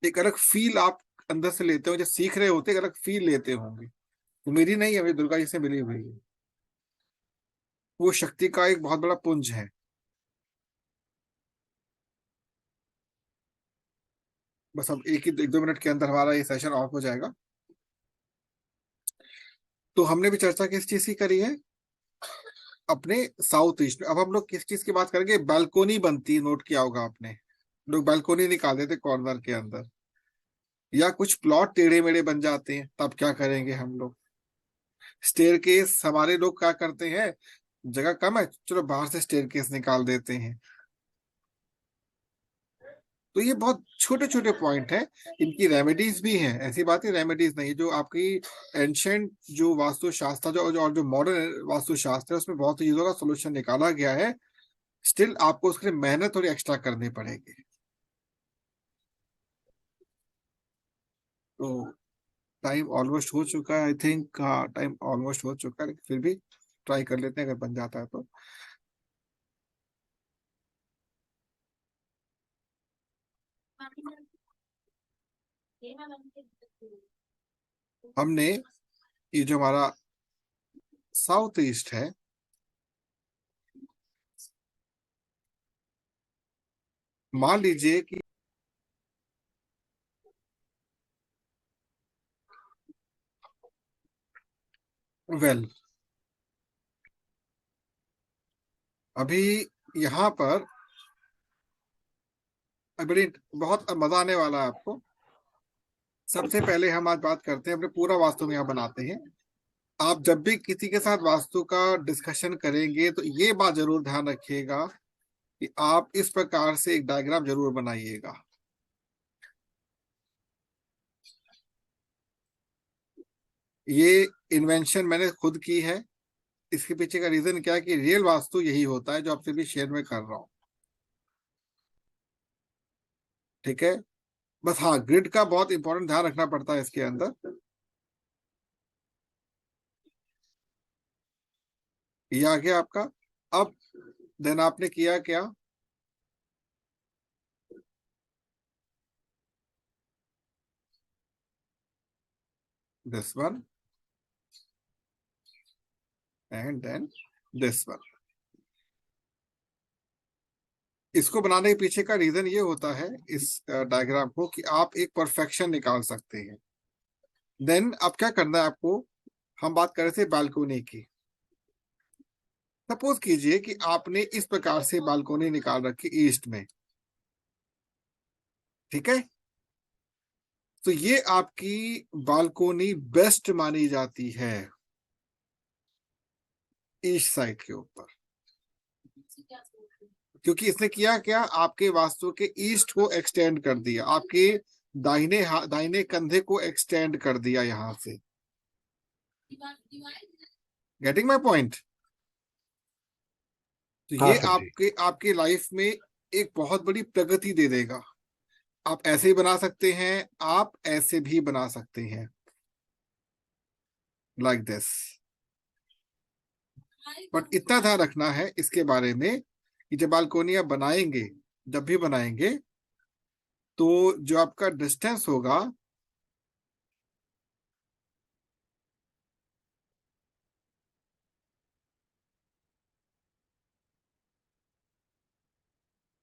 एक अलग फील आप अंदर से लेते हो, जब सीख रहे होते एक अलग फील लेते होंगे। वो मेरी नहीं है, मेरी दुर्गा जी से मिली हुई है। वो शक्ति का एक बहुत बड़ा पुंज है। बस अब एक दो मिनट के अंदर हमारा ये सेशन ऑफ हो जाएगा। तो हमने भी चर्चा किस चीज की करी है, अपने साउथ ईस्ट में। अब हम लोग किस चीज की बात करेंगे, बालकोनी बनती है, नोट किया होगा आपने, लोग बालकोनी निकाल देते कॉर्नर के अंदर, या कुछ प्लॉट टेढ़े मेढ़े बन जाते हैं, तब क्या करेंगे हम लोग। स्टेयरकेस हमारे लोग क्या करते हैं, जगह कम है, चलो बाहर से स्टेयरकेस निकाल देते हैं। तो ये बहुत छोटे छोटे पॉइंट हैं, इनकी रेमेडीज भी हैं, ऐसी बात है रेमेडीज नहीं। जो आपकी एंशंट जो वास्तुशास्त्र और जो मॉडर्न वास्तुशास्त्र है, उसमें बहुत सी चीजों का सोल्यूशन निकाला गया है। स्टिल आपको उसके लिए मेहनत थोड़ी एक्स्ट्रा करनी पड़ेगी। तो टाइम ऑलमोस्ट हो चुका है, आई थिंक। हाँ, टाइम ऑलमोस्ट हो चुका है, लेकिन फिर भी ट्राई कर लेते हैं अगर बन जाता है तो। हमने ये जो हमारा साउथ ईस्ट है, मान लीजिए कि वेल अभी यहाँ पर बड़ी बहुत मजा आने वाला है आपको। सबसे पहले हम आज बात करते हैं, अपने पूरा वास्तु में यहाँ बनाते हैं। आप जब भी किसी के साथ वास्तु का डिस्कशन करेंगे, तो ये बात जरूर ध्यान रखिएगा कि आप इस प्रकार से एक डायग्राम जरूर बनाइएगा। ये इन्वेंशन मैंने खुद की है। इसके पीछे का रीजन क्या है कि रियल वास्तु यही होता है जो आपसे भी शेयर में कर रहा हूँ। ठीक है, बस हाँ, ग्रिड का बहुत इंपॉर्टेंट ध्यान रखना पड़ता है इसके अंदर। ये आ गया आपका। अब देन आपने किया क्या, this one and then this one. इसको बनाने के पीछे का रीजन ये होता है इस डायग्राम को, कि आप एक परफेक्शन निकाल सकते हैं। देन अब क्या करना है आपको, हम बात कर रहे थे बालकोनी की। सपोज कीजिए कि आपने इस प्रकार से बालकोनी निकाल रखी ईस्ट में, ठीक है। तो ये आपकी बालकोनी बेस्ट मानी जाती है ईस्ट साइड के ऊपर, क्योंकि इसने किया क्या, आपके वास्तु के ईस्ट को एक्सटेंड कर दिया, आपके दाहिने कंधे को एक्सटेंड कर दिया यहां से। Getting my point? तो हाँ ये सर जी। आपके आपके लाइफ में एक बहुत बड़ी प्रगति दे देगा। आप ऐसे ही बना सकते हैं, आप ऐसे भी बना सकते हैं, लाइक दिस। बट इतना ध्यान रखना है इसके बारे में कि जब बालकोनी आप बनाएंगे, जब भी बनाएंगे, तो जो आपका डिस्टेंस होगा,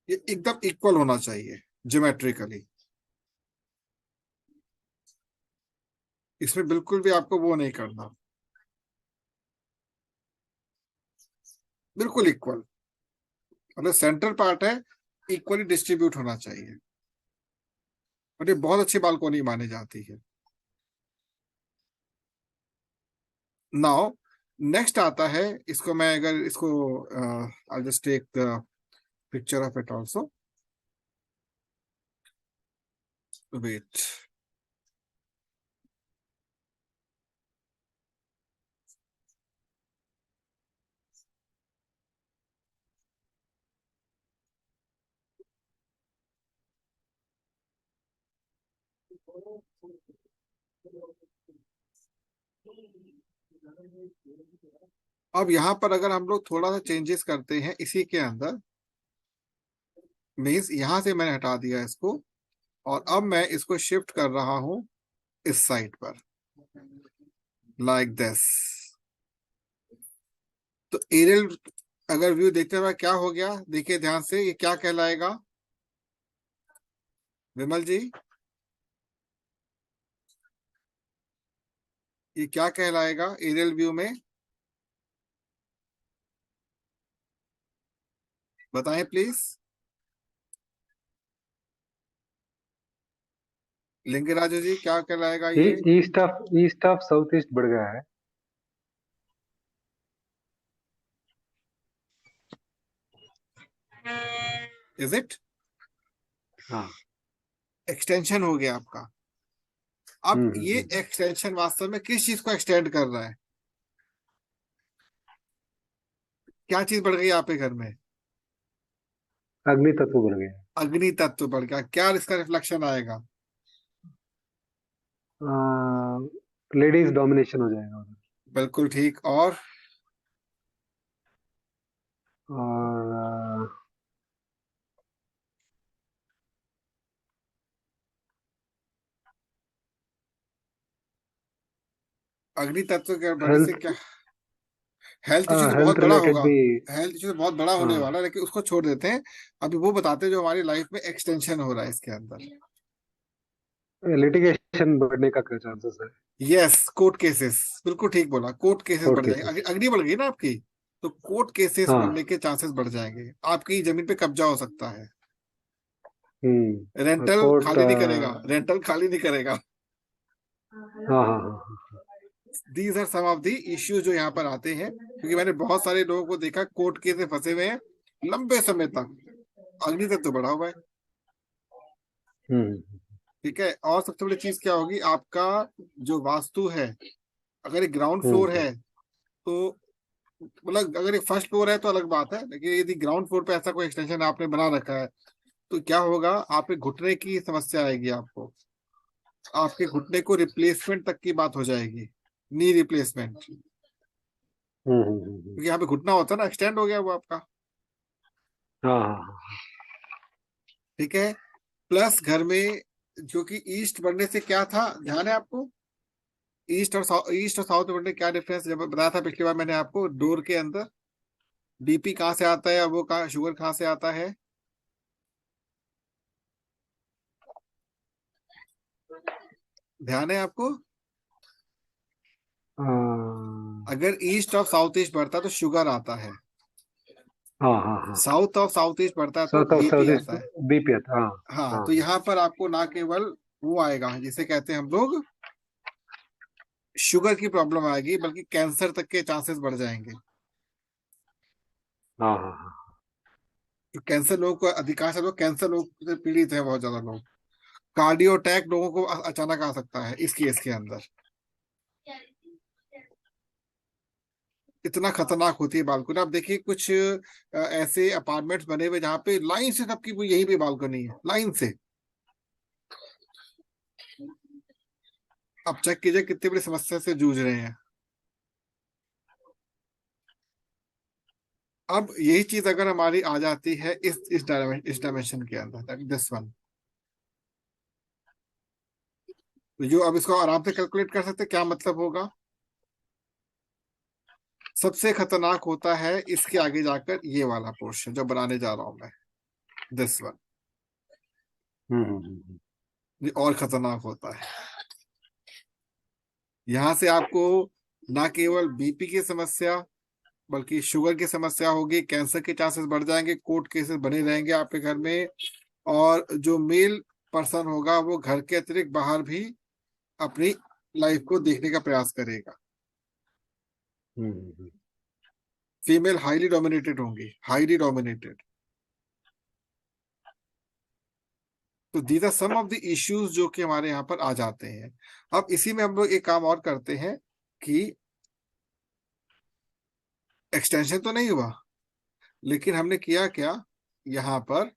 ये एकदम इक्वल होना चाहिए ज्योमेट्रिकली। इसमें बिल्कुल भी आपको वो नहीं करना, बिल्कुल इक्वल, मतलब सेंटर पार्ट है, इक्वली डिस्ट्रीब्यूट होना चाहिए। और ये बहुत अच्छी बालकोनी मानी जाती है। नाउ नेक्स्ट आता है, इसको मैं अगर इसको I just take the picture of it also, wait. अब यहाँ पर अगर हम लोग थोड़ा सा चेंजेस करते हैं इसी के अंदर, मीन्स यहां से मैंने हटा दिया इसको, और अब मैं इसको शिफ्ट कर रहा हूं इस साइड पर, लाइक दिस। तो एरियल अगर व्यू देखते हुए क्या हो गया, देखिए ध्यान से, ये क्या कहलाएगा विमल जी, ये क्या कहलाएगा एरियल व्यू में, बताएं प्लीज। लिंगराजू जी क्या कहलाएगा ये? ईस्ट ऑफ साउथ ईस्ट बढ़ गया है। Is it? हाँ। एक्सटेंशन हो गया आपका। अब ये हम्म। एक्सटेंशन वास्तव में किस चीज को एक्सटेंड कर रहा है? क्या चीज बढ़ गई आपके घर में? अग्नि तत्व बढ़ गया अग्नि तत्व बढ़ गया। क्या इसका रिफ्लेक्शन आएगा? है। लेडीज डोमिनेशन हो जाएगा उधर। बिल्कुल ठीक। और और अग्नि तत्व के बढ़ने से हेल्थ क्या? हेल्थ इश्यू तो बहुत हेल्थ बड़ा रिलेटेड होगा, भी। हेल्थ इश्यू तो बहुत बड़ा होने हाँ, वाला है, लेकिन उसको छोड़ देते हैं। अभी वो बताते हैं जो हमारी लाइफ में एक्सटेंशन हो रहा है इसके अंदर। लिटिगेशन बढ़ने का क्या चांसेस है। यस, कोर्ट केसेस, बिल्कुल ठीक बोला, कोर्ट केसेस कोर्ट बढ़ जाएंगे। केसेस। अग्नि बढ़ गई ना आपकी, तो कोर्ट केसेस हाँ। बढ़ने के चांसेस बढ़ जाएंगे। आपकी जमीन पे कब्जा हो सकता है, रेंटल कोर्ट। खाली नहीं करेगा, रेंटल खाली नहीं करेगा। हाँ हाँ हाँ। These are some of the issues जो यहाँ पर आते हैं, क्योंकि मैंने बहुत सारे लोगों को देखा कोर्ट केस में फंसे हुए हैं लंबे समय तक। अग्नि तक तो बढ़ा हुआ है, हम्म ठीक है। और सबसे बड़ी चीज क्या होगी, आपका जो वास्तु है, अगर एक ग्राउंड हम्म फ्लोर हम्म है तो, मतलब अगर एक फर्स्ट फ्लोर है तो अलग बात है, लेकिन यदि ग्राउंड फ्लोर पे ऐसा कोई एक्सटेंशन आपने बना रखा है, तो क्या होगा, आपके घुटने की समस्या आएगी आपको, आपके घुटने को रिप्लेसमेंट तक की बात हो जाएगी, नी रिप्लेसमेंट, क्योंकि यहाँ पे घुटना होता है ना, एक्सटेंड हो गया वो आपका, हाँ हाँ हाँ। ठीक है। प्लस घर में जो कि ईस्ट बढ़ने से क्या था, ध्यान है आपको? ईस्ट और साउथ में बढ़ने क्या डिफरेंस, जब बताया था पिछली बार मैंने आपको, डोर के अंदर बीपी कहाँ से आता है और वो कहाँ, शुगर कहाँ से आता है? ध्यान है आपको? अगर ईस्ट ऑफ साउथ ईस्ट बढ़ता है तो शुगर आता है, हाँ हाँ हाँ। साउथ ऑफ साउथ ईस्ट बढ़ता है तो south of BP south east आता है। बीपी आता, हाँ। हाँ, हाँ तो यहाँ पर आपको ना केवल वो आएगा जिसे कहते हैं हम लोग शुगर की प्रॉब्लम आएगी, बल्कि कैंसर तक के चांसेस बढ़ जाएंगे। हाँ हाँ हाँ। तो कैंसर लोगों को, अधिकांश लोग कैंसर लोग से पीड़ित है, बहुत ज्यादा लोग। कार्डियो अटैक लोगों को अचानक आ सकता है इस केस के अंदर। इतना खतरनाक होती है बालकनी। आप देखिए कुछ ऐसे अपार्टमेंट्स बने हुए जहाँ पे लाइन से सबकी वो यहीं पे बालकनी है, लाइन से। अब चेक कीजिए कितनी बड़ी समस्या से जूझ रहे हैं। अब यही चीज अगर हमारी आ जाती है इस डायमेंशन के अंदर, दिस वन, तो जो अब इसको आराम से कैलकुलेट कर सकते हैं क्या मतलब होगा। सबसे खतरनाक होता है इसके आगे जाकर ये वाला पोर्शन जो बनाने जा रहा हूं मैं, दिस वन। ये और खतरनाक होता है। यहां से आपको ना केवल बीपी की समस्या बल्कि शुगर की समस्या होगी, कैंसर के चांसेस बढ़ जाएंगे, कोर्ट केसेस बने रहेंगे आपके घर में। और जो मेल पर्सन होगा वो घर के अतिरिक्त बाहर भी अपनी लाइफ को देखने का प्रयास करेगा। फीमेल हाईली डोमिनेटेड होंगी, हाईली डोमिनेटेड। तो these are some of the issues जो कि हमारे यहाँ पर आ जाते हैं। अब इसी में हम लोग एक काम और करते हैं कि एक्सटेंशन तो नहीं हुआ, लेकिन हमने किया क्या, यहाँ पर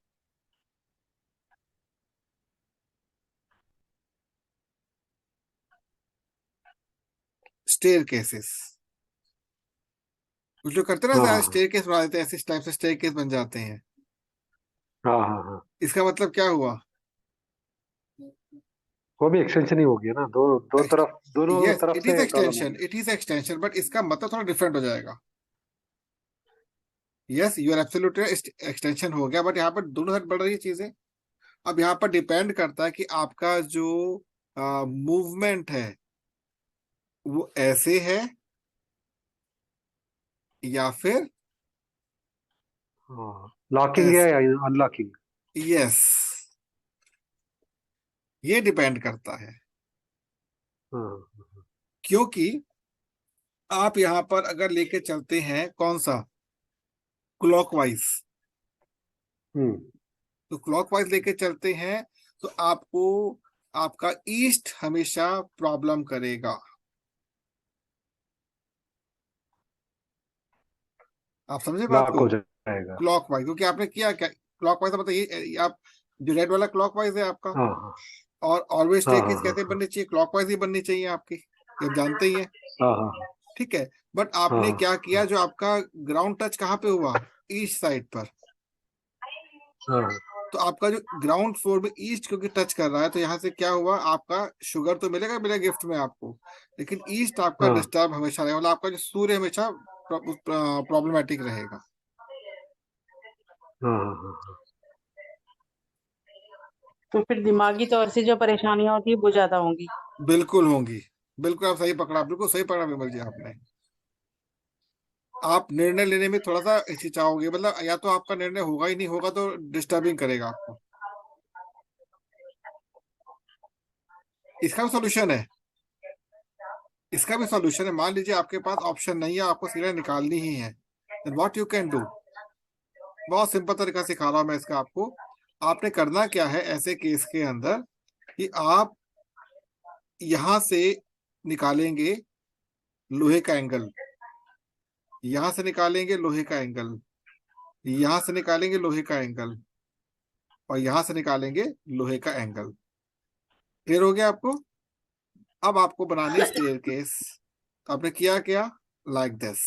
स्टेयर केसेस, कुछ लोग करते हैं हाँ ना, हाँ स्टेयर केस बना देते हैं, ऐसे टाइप से स्टेयर केस बन जाते हैं। हाँ हाँ हाँ। इसका मतलब क्या हुआ। वो भी एक्सटेंशन ही होगी ना, दो दो तरफ, दोनों यस, तरफ it is say column extension, होगी। इट इज एक्सटेंशन, बट इसका मतलब थोड़ा डिफरेंट हो जाएगा। Yes, you are absolute, extension हो गया, बट यहाँ पर दोनों साइड बढ़ रही है चीजें। अब यहाँ पर डिपेंड करता है कि आपका जो मूवमेंट है वो ऐसे है या फिर हाँ, लॉकिंग है ऐसे। या अनलॉकिंग। यस, ये डिपेंड करता है। हाँ। क्योंकि आप यहाँ पर अगर लेके चलते हैं कौन सा, क्लॉकवाइज, हम्म। तो क्लॉकवाइज लेके चलते हैं तो आपको आपका ईस्ट हमेशा प्रॉब्लम करेगा। आप समझे बात लॉक को, हो जाएगा। क्लॉकवाइज, क्योंकि आपने किया क्या, क्लॉकवाइज मतलब ये आप जो रेड वाला क्लॉकवाइज है आपका। हाँ हाँ और ऑलवेज हाँ स्टेयरकेस हाँ कैसे बननी चाहिए, क्लॉकवाइज ही बननी चाहिए आपकी, ये आप जानते ही हैं। हाँ हाँ ठीक है, बट हाँ आपने क्या किया, हाँ जो आपका ग्राउंड टच कहाँ पे हुआ, ईस्ट साइड पर। हाँ तो आपका जो ग्राउंड फ्लोर में ईस्ट क्योंकि टच कर रहा है, तो यहाँ से क्या हुआ, आपका शुगर तो मिलेगा मिलेगा गिफ्ट में आपको, लेकिन ईस्ट आपका हाँ डिस्टर्ब हमेशा रहेगा, मतलब आपका जो सूर्य हमेशा प्रॉब्लमेटिक रहेगा। हाँ हाँ हाँ। तो फिर दिमागी तौर से जो परेशानियां होती है वो ज्यादा होंगी। बिल्कुल होंगी, बिल्कुल आप सही पकड़ा, बिल्कुल सही पकड़ा विमल जी आपने। आप निर्णय लेने में थोड़ा सा हिचकिचाओगे, मतलब या तो आपका निर्णय होगा ही नहीं, होगा तो डिस्टर्बिंग करेगा आपको। इसका भी सॉल्यूशन है, इसका भी सॉल्यूशन है। मान लीजिए आपके पास ऑप्शन नहीं है, आपको सीधा निकालनी ही है, then what you can do. बहुत सिंपल तरीका सिखा रहा हूं मैं इसका आपको। आपने करना क्या है ऐसे केस के अंदर, कि आप यहां से निकालेंगे लोहे का एंगल, यहां से निकालेंगे लोहे का एंगल, यहां से निकालेंगे लोहे का एंगल, और यहां से निकालेंगे लोहे का एंगल। क्लियर हो गया आपको। अब आपको बनानी स्टेयरकेस, तो आपने किया क्या, लाइक दिस।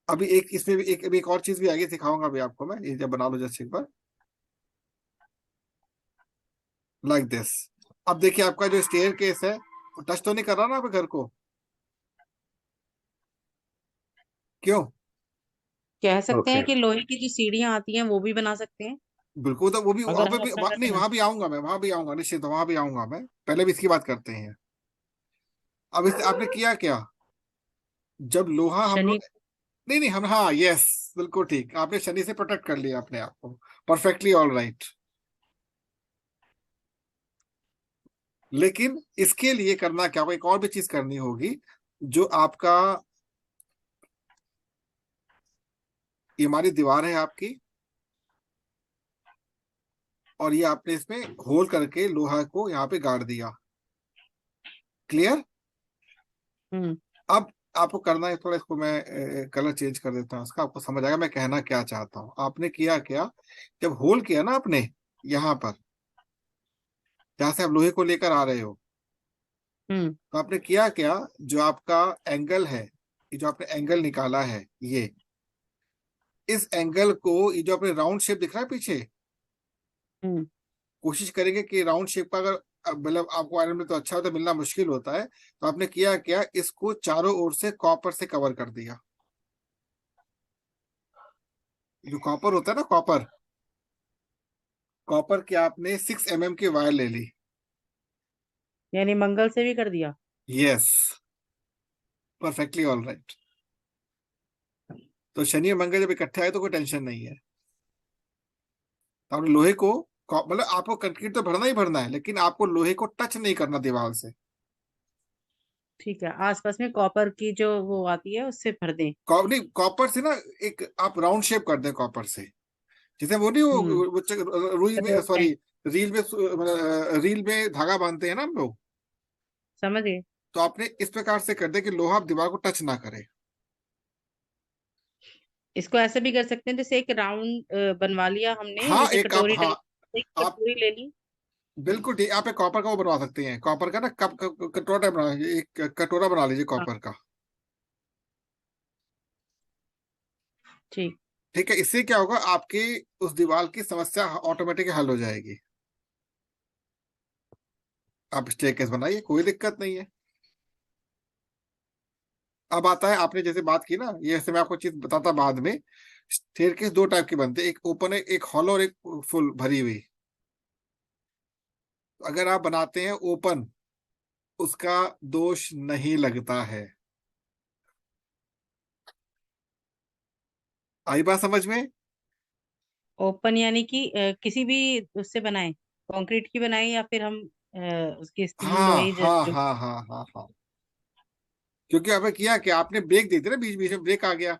अभी एक इसमें भी एक, अभी एक और चीज भी आगे सिखाऊंगा अभी आपको मैं, ये जब बना लो जस्ट एक बार, लाइक दिस। अब देखिए आपका जो स्टेयर केस है वो टच तो नहीं कर रहा ना आपके घर को, क्यों। कह सकते ओके। हैं कि लोहे की जो सीढ़ियां आती हैं वो भी बना सकते हैं, बिल्कुल, तो वो भी वहां अगर पे हाथ भी लगा नहीं, देना। वहां भी आऊंगा मैं, वहां भी आऊंगा निश्चित, वहां भी आऊंगा मैं, पहले भी इसकी बात करते हैं। अब इस आपने किया क्या, जब लोहा हम शनि। लोग, नहीं नहीं हम, हाँ यस, बिल्कुल ठीक, आपने शनि से प्रोटेक्ट कर लिया अपने आप को, परफेक्टली ऑल राइट। लेकिन इसके लिए करना क्या होगा, एक और भी चीज करनी होगी, जो आपका, ये हमारी दीवार है आपकी, और ये आपने इसमें होल करके लोहा को यहाँ पे गाड़ दिया, क्लियर। हम्म। अब आपको करना है थोड़ा, इसको मैं कलर चेंज कर देता हूँ इसका, आपको समझ आएगा मैं कहना क्या चाहता हूँ। आपने किया क्या, जब होल किया ना आपने यहाँ पर, जहां से आप लोहे को लेकर आ रहे हो, हम्म। तो आपने किया क्या, जो आपका एंगल है, ये जो आपने एंगल निकाला है, ये इस एंगल को, ये जो आपने राउंड शेप दिख रहा है पीछे, हम्म। कोशिश करेंगे कि राउंड शेप का, अगर मतलब आपको आयरन में तो अच्छा होता है, मिलना मुश्किल होता है, तो आपने किया क्या, इसको चारों ओर से कॉपर से कवर कर दिया। जो कॉपर होता है ना, कॉपर, कॉपर के आपने 6 mm की वायर ले ली। यानी मंगल से भी कर दिया। Yes, perfectly all right. तो शनि और मंगल जब इकट्ठे आए तो कोई टेंशन नहीं है। तो आपने लोहे को, मतलब आपको कंक्रीट तो भरना ही भरना है, लेकिन आपको लोहे को टच नहीं करना दीवार से। ठीक है, आसपास में कॉपर की जो वो आती है उससे भर दें। नहीं, कॉपर से ना, एक आप राउंड शेप कर दें कॉपर से, जैसे वो नहीं, हम्म। वो रुई में, तो सॉरी, रील में, रील में धागा बांधते हैं ना हम लोग, समझ गए। तो आपने इस प्रकार से कर दे कि लोहा दीवार को टच ना करे। इसको ऐसे भी कर सकते हैं, जैसे एक राउंड बनवा लिया हमने, हाँ जैसे एक आप, कटोरी हाँ टाइप एक आप, कटोरी ले ली। बिल्कुल ठीक, आप एक कॉपर का वो बनवा सकते हैं, कॉपर का ना कप, कटोरा टाइप बना लीजिए, एक कटोरा बना लीजिए हाँ। कॉपर का। ठीक। ठीक है, इससे क्या होगा, आपकी उस दीवार की समस्या ऑटोमेटिक हल हो जाएगी। आप स्टेयरकेस बनाइए, कोई दिक्कत नहीं है। अब आता है, आपने जैसे बात की ना, ये ऐसे मैं आपको चीज बताता बाद में। स्टेयरकेस दो टाइप की बनते हैं, एक ओपन है, एक हॉलो, और एक फुल भरी हुई। अगर आप बनाते हैं ओपन, उसका दोष नहीं लगता है। आई बात समझ में। ओपन यानी कि किसी भी उससे बनाए, कंक्रीट की बनाए या फिर हम उसकी स्टील हाँ लोहे हाँ जो। हाँ हाँ हाँ हाँ, क्योंकि आपने किया कि आपने ब्रेक दी थी ना, बीच बीच में ब्रेक आ गया।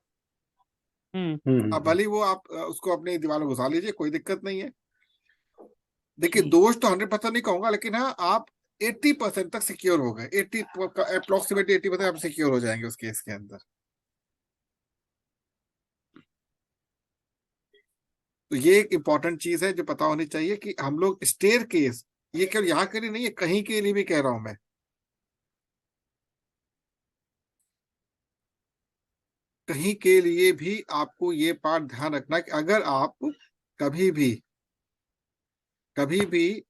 हम्म। अब भले ही वो आप उसको अपने दीवार में घुसा लीजिए, कोई दिक्कत नहीं है। देखिए, ठीक। दोष तो 100% नहीं कहूंगा, लेकिन हाँ आप 80% तक सिक्योर हो गए, 80, अप्रोक्सीमेटली 80% आप सिक्योर हो जाएंगे उस केस के अंदर। तो ये एक इंपॉर्टेंट चीज है जो पता होनी चाहिए, कि हम लोग स्टेयर केस, ये केवल यहाँ के लिए नहीं है, कहीं के लिए भी कह रहा हूं मैं, कहीं के लिए भी आपको ये पार्ट ध्यान रखना कि अगर आप कभी भी, कभी भी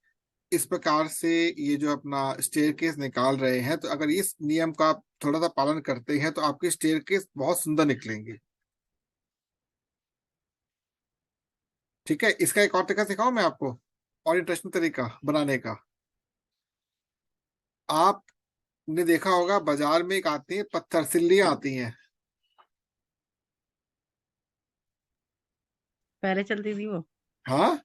इस प्रकार से ये जो अपना स्टेयरकेस निकाल रहे हैं, तो अगर इस नियम का आप थोड़ा सा पालन करते हैं, तो आपकी स्टेयरकेस बहुत सुंदर निकलेंगी। ठीक है, इसका एक और तरीका सिखाऊं मैं आपको, और इंटरेस्टिंग तरीका बनाने का। आपने देखा होगा बाजार में एक आती है, पत्थर सिल्लियां आती हैं। पहले चलती थी वो। हाँ,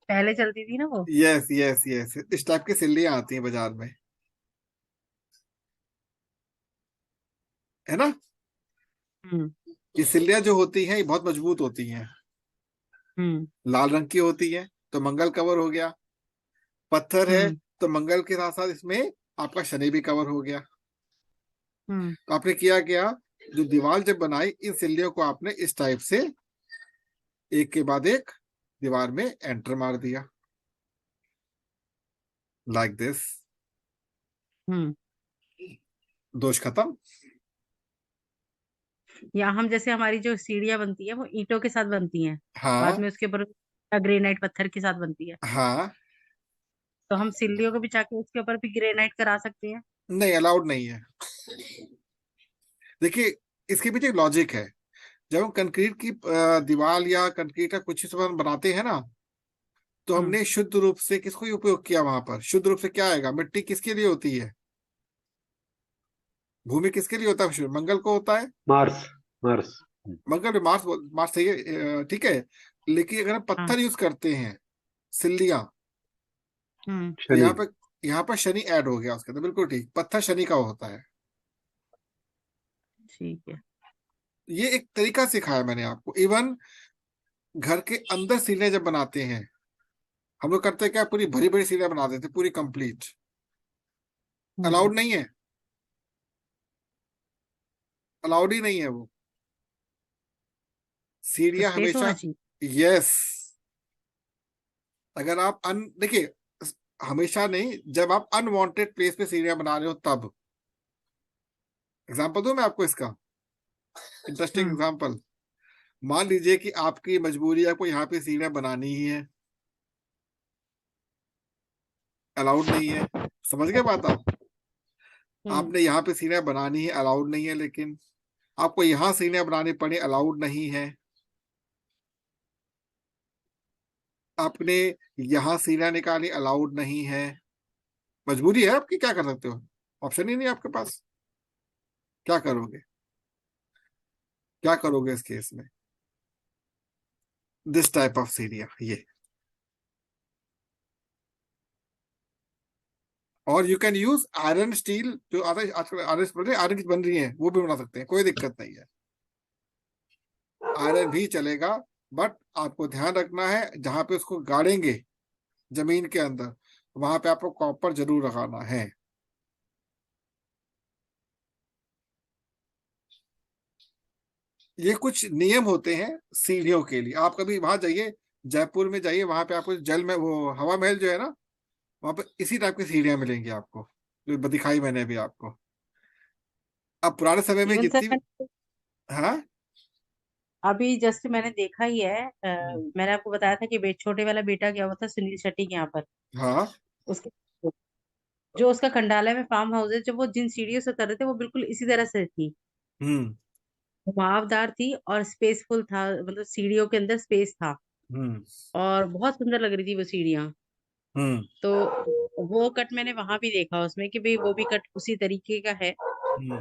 पहले चलती थी ना वो। यस यस यस, इस टाइप की सिल्लियां आती हैं बाजार में, है ना। हम्म। ये सिल्लियां जो होती हैं, ये बहुत मजबूत होती हैं, हम्म। लाल रंग की होती है, तो मंगल कवर हो गया। पत्थर है, हम्म। तो मंगल के साथ साथ इसमें आपका शनि भी कवर हो गया। हम्म। तो आपने किया क्या, जो दीवार जब बनाई, इन सिल्लियों को आपने इस टाइप से एक के बाद एक दीवार में एंटर मार दिया, लाइक दिस। हम्म। दोष खत्म। या हम जैसे हमारी जो सीढ़ियाँ बनती है वो ईंटों के साथ बनती हैं, बाद हाँ में उसके ऊपर ग्रेनाइट पत्थर के साथ बनती है। हाँ, तो हम सिल्लियों को बिछा के उसके ऊपर भी ग्रेनाइट करा सकते हैं। नहीं अलाउड नहीं है। देखिए, इसके पीछे लॉजिक है। जब हम कंक्रीट की दीवार या कंक्रीट का कुछ सामान बनाते हैं ना, तो हम्म। हमने शुद्ध रूप से किसको ही उपयोग किया, वहां पर शुद्ध रूप से क्या आएगा, मिट्टी किसके लिए होती है, भूमि किसके लिए होता है? मंगल को होता है। मार्स। मार्स। मंगल पे मार्स, मार्स सही है, ठीक है। लेकिन अगर हम हाँ। पत्थर यूज करते हैं, सिल्लियां, तो शनि। यहाँ पर शनि ऐड हो गया उसके अंदर, बिल्कुल ठीक, पत्थर शनि का होता है। ठीक है। ये एक तरीका सिखाया मैंने आपको। इवन घर के अंदर सीढ़ियां जब बनाते हैं, हम लोग करते हैं क्या, पूरी भरी भरी सीढ़ियां बना देते हैं, पूरी कंप्लीट। हम्म। अलाउड नहीं है, अलाउड ही नहीं है वो। तो सीढ़ियां स्पेस हमेशा, होना चाहिए। यस, अगर आप देखिए, हमेशा नहीं, जब आप अनवांटेड प्लेस पे सीढ़ियां बना रहे हो तब। एग्जाम्पल दूं मैं आपको इसका, इंटरेस्टिंग हम्म। एग्जाम्पल। मान लीजिए कि आपकी मजबूरी है, आपको यहाँ पे सीढ़ियां बनानी ही है, अलाउड नहीं है। समझ गए बात आप? हम्म। आपने यहाँ पे सीढ़ियां बनानी है, अलाउड नहीं है, लेकिन आपको यहाँ सीढ़ियां बनानी पड़ी, अलाउड नहीं है। आपने यहाँ सीढ़ियां निकाली, अलाउड नहीं है। मजबूरी है आपकी, क्या कर सकते हो? ऑप्शन ही नहीं है आपके पास। क्या करोगे? क्या करोगे इस केस में? दिस टाइप ऑफ सीढ़ियां, ये। और you can use iron steel, जो आता है आजकल, आयरन आयरन की बन रही है, वो भी बना सकते हैं, कोई दिक्कत नहीं है। आयरन भी चलेगा, बट आपको ध्यान रखना है जहां पे उसको गाड़ेंगे जमीन के अंदर, वहां पे आपको कॉपर जरूर लगाना है। ये कुछ नियम होते हैं सीढ़ियों के लिए। आप कभी वहां जाइए, जयपुर में जाइए, वहां पे आपको जल में वो हवा महल जो है ना, वहां पे इसी टाइप की सीढ़ियां मिलेंगी आपको, जो दिखाई मैंने अभी आपको। अब पुराने समय में इवन जितनी, सर, हाँ, अभी जस्ट मैंने देखा ही है, मैंने आपको बताया था कि छोटे वाला बेटा गया हुआ था सुनील शेट्टी के यहाँ पर। हाँ, उसके जो उसका खंडालय में फार्म हाउस है, जब वो जिन सीढ़ियों से उतर रहे थे वो बिल्कुल इसी तरह से थी। हम्म, घुमावदार थी और स्पेसफुल था, मतलब सीढ़ियों के अंदर स्पेस था। हम्म, और बहुत सुंदर लग रही थी वो सीढ़ियाँ। हम्म, तो वो कट मैंने वहां भी देखा उसमें कि भाई वो भी कट उसी तरीके का है। हम्म।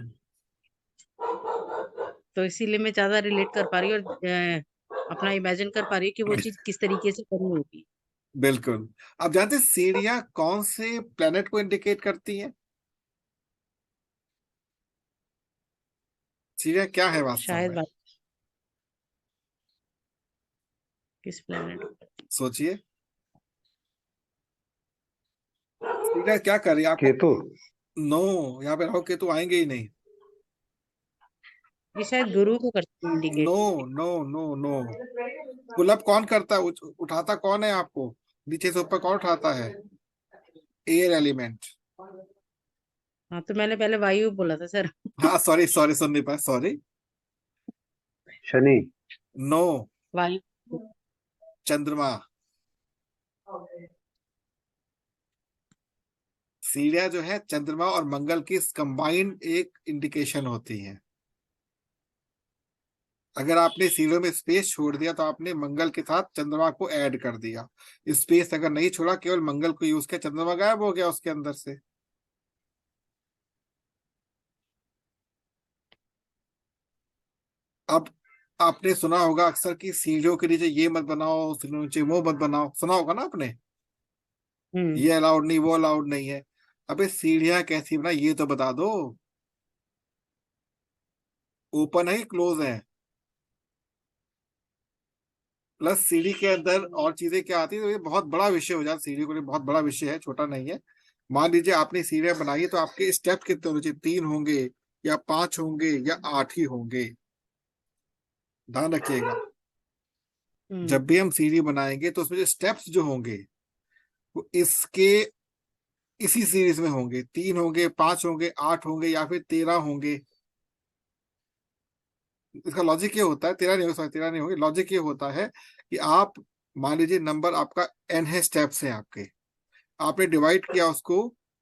तो इसीलिए मैं ज्यादा रिलेट कर पा रही हूँ और अपना इमेजिन कर पा रही हूँ कि वो चीज किस तरीके से करनी होगी। बिल्कुल। आप जानते हैं सीढ़ियां कौन से प्लेनेट को इंडिकेट करती हैं? सीढ़ियां क्या है वास्तव शायद में? बात किस प्लेनेट। सोचिए, सीढ़ियां क्या कर रही है आपको? केतु। नो, यहाँ पे राहु केतु आएंगे ही नहीं। ये शायद गुरु को करती है no, indicate. No, no, no. Pull up कौन करता है, उठाता कौन है आपको? नीचे से ऊपर कौन उठाता है? Air element. हाँ, तो मैंने पहले वायु बोला था सर। हाँ, सॉरी सॉरी, सुन नहीं पाया, सॉरी। शनि। नो, वायु। चंद्रमा। सीढ़ियां जो है चंद्रमा और मंगल की कंबाइंड एक इंडिकेशन होती है। अगर आपने सीढ़ियों में स्पेस छोड़ दिया तो आपने मंगल के साथ चंद्रमा को ऐड कर दिया। स्पेस अगर नहीं छोड़ा, केवल मंगल को यूज किया, चंद्रमा गायब हो गया उसके अंदर से। अब आपने सुना होगा अक्सर कि सीढ़ियों के नीचे ये मत बनाओ, सीढ़ियों के नीचे वो मत बनाओ, सुना होगा ना आपने? हम्म। ये अलाउड नहीं, वो अलाउड नहीं है। अबे सीढ़ियां कैसी बना, ये तो बता दो। ओपन है कि क्लोज है? प्लस सीढ़ी के अंदर और चीजें क्या आती है, तो ये बहुत बड़ा विषय हो जाता है, सीढ़ी को लिए बहुत बड़ा विषय है, छोटा नहीं है। मान लीजिए आपने सीढ़ियां बनाई है, तो आपके स्टेप कितने होने चाहिए? 3 होंगे, या 5 होंगे, या 8 ही होंगे? ध्यान रखिएगा। हम्म। जब भी हम सीढ़ी बनाएंगे तो उसमें जो स्टेप्स जो होंगे, वो इसके इसी सीरीज में होंगे। 3 होंगे, 5 होंगे, 8 होंगे, या फिर 13 होंगे। इसका लॉजिक ये होता है, 13 नहीं होगा, सॉरी 13 नहीं होंगे। लॉजिक ये होता है कि आप, मान लीजिए नंबर आपका n है, स्टेप्स हैं आपके, आपने डिवाइड किया उसको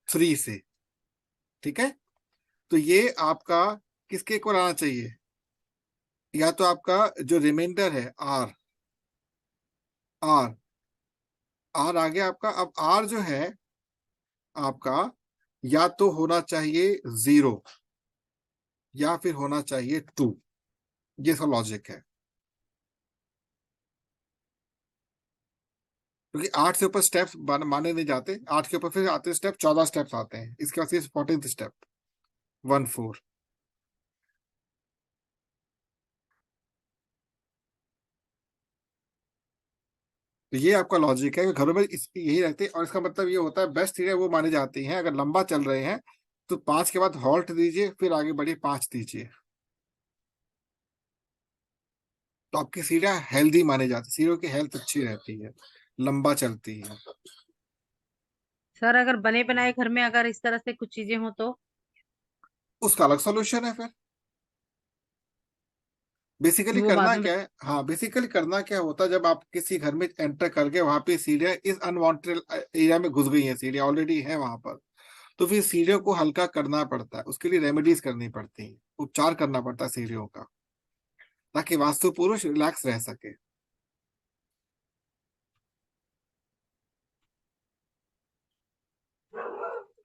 3 से, ठीक है? तो ये आपका किसके इक्वल आना चाहिए? या तो आपका जो रिमाइंडर है r, r, r आ गया आपका। अब r जो है आपका, या तो होना चाहिए 0, या फिर होना चाहिए 2। ये सब लॉजिक है, क्योंकि 8 से ऊपर स्टेप्स माने नहीं जाते। 8 के ऊपर फिर आते स्टेप, 14 स्टेप्स आते हैं, इसके बाद 14th स्टेप 1 4। तो ये आपका लॉजिक है कि घरों में यही रहते हैं, और इसका मतलब ये होता है बेस्ट सीढ़ियाँ वो मानी जाती हैं अगर लंबा चल रहे हैं तो 5 के बाद हॉल्ट दीजिए, फिर आगे बढ़िए 5 दीजिए, तो आपकी सीढ़ियाँ हेल्दी मानी जाती है, सीढ़ियों की हेल्थ अच्छी रहती है, लंबा चलती है। सर अगर बने बनाए घर में अगर इस तरह से कुछ चीजें हो तो? उसका अलग सोल्यूशन है फिर। बेसिकली वो बाद करना में क्या है, हाँ बेसिकली करना क्या होता है, जब आप किसी घर में एंटर करके वहां पे सीढ़ियाँ इस अनवांटेड एरिया में घुस गई हैं, सीढ़ियाँ ऑलरेडी है वहां पर, तो फिर सीढ़ियों को हल्का करना पड़ता है, उसके लिए रेमेडीज करनी पड़ती हैं, उपचार करना पड़ता है सीढ़ियों का, ताकि वास्तु पुरुष रिलैक्स रह सके।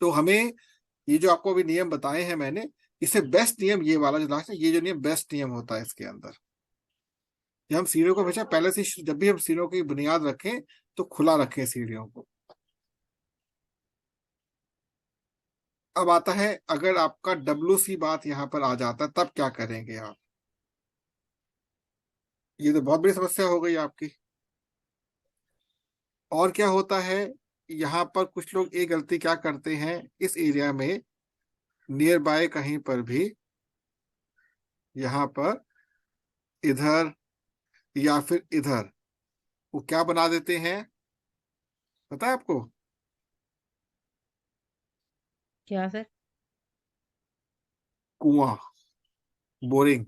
तो हमें ये जो आपको अभी नियम बताए हैं मैंने, इससे बेस्ट नियम ये वाला जो लास्ट है, ये जो नियम बेस्ट नियम होता है इसके अंदर, कि हम सीढ़ियों को हमेशा पहले से, जब भी हम सीढ़ियों की बुनियाद रखें तो खुला रखें सीढ़ियों को। अब आता है, अगर आपका WC बात यहाँ पर आ जाता है तब क्या करेंगे आप? ये तो बहुत बड़ी समस्या हो गई आपकी। और क्या होता है, यहाँ पर कुछ लोग एक गलती क्या करते हैं इस एरिया में, नियर बाय कहीं पर भी, यहाँ पर इधर या फिर इधर, वो क्या बना देते हैं पता है आपको? क्या सर? कुआं, बोरिंग।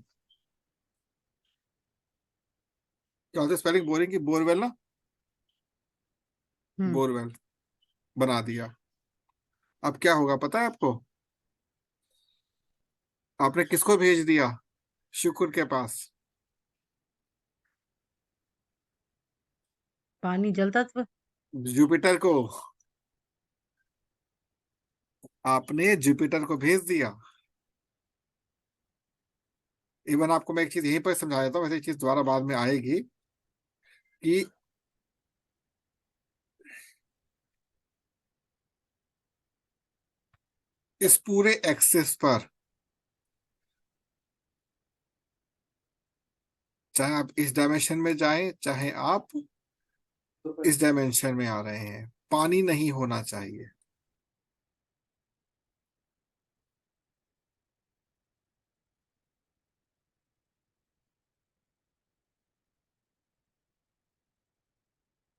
क्या होता है स्पेलिंग बोरिंग की? बोरवेल ना, हम्म। बोरवेल बना दिया। अब क्या होगा पता है आपको? आपने किसको भेज दिया शुक्र के पास? पानी जल तत्व। जुपिटर को। आपने जुपिटर को भेज दिया। इवन आपको मैं एक चीज यहीं पर समझा देता हूँ, वैसे एक चीज दोबारा बाद में आएगी, कि इस पूरे एक्सेस पर, चाहे आप इस डायमेंशन में जाएं चाहे आप इस डायमेंशन में आ रहे हैं, पानी नहीं होना चाहिए।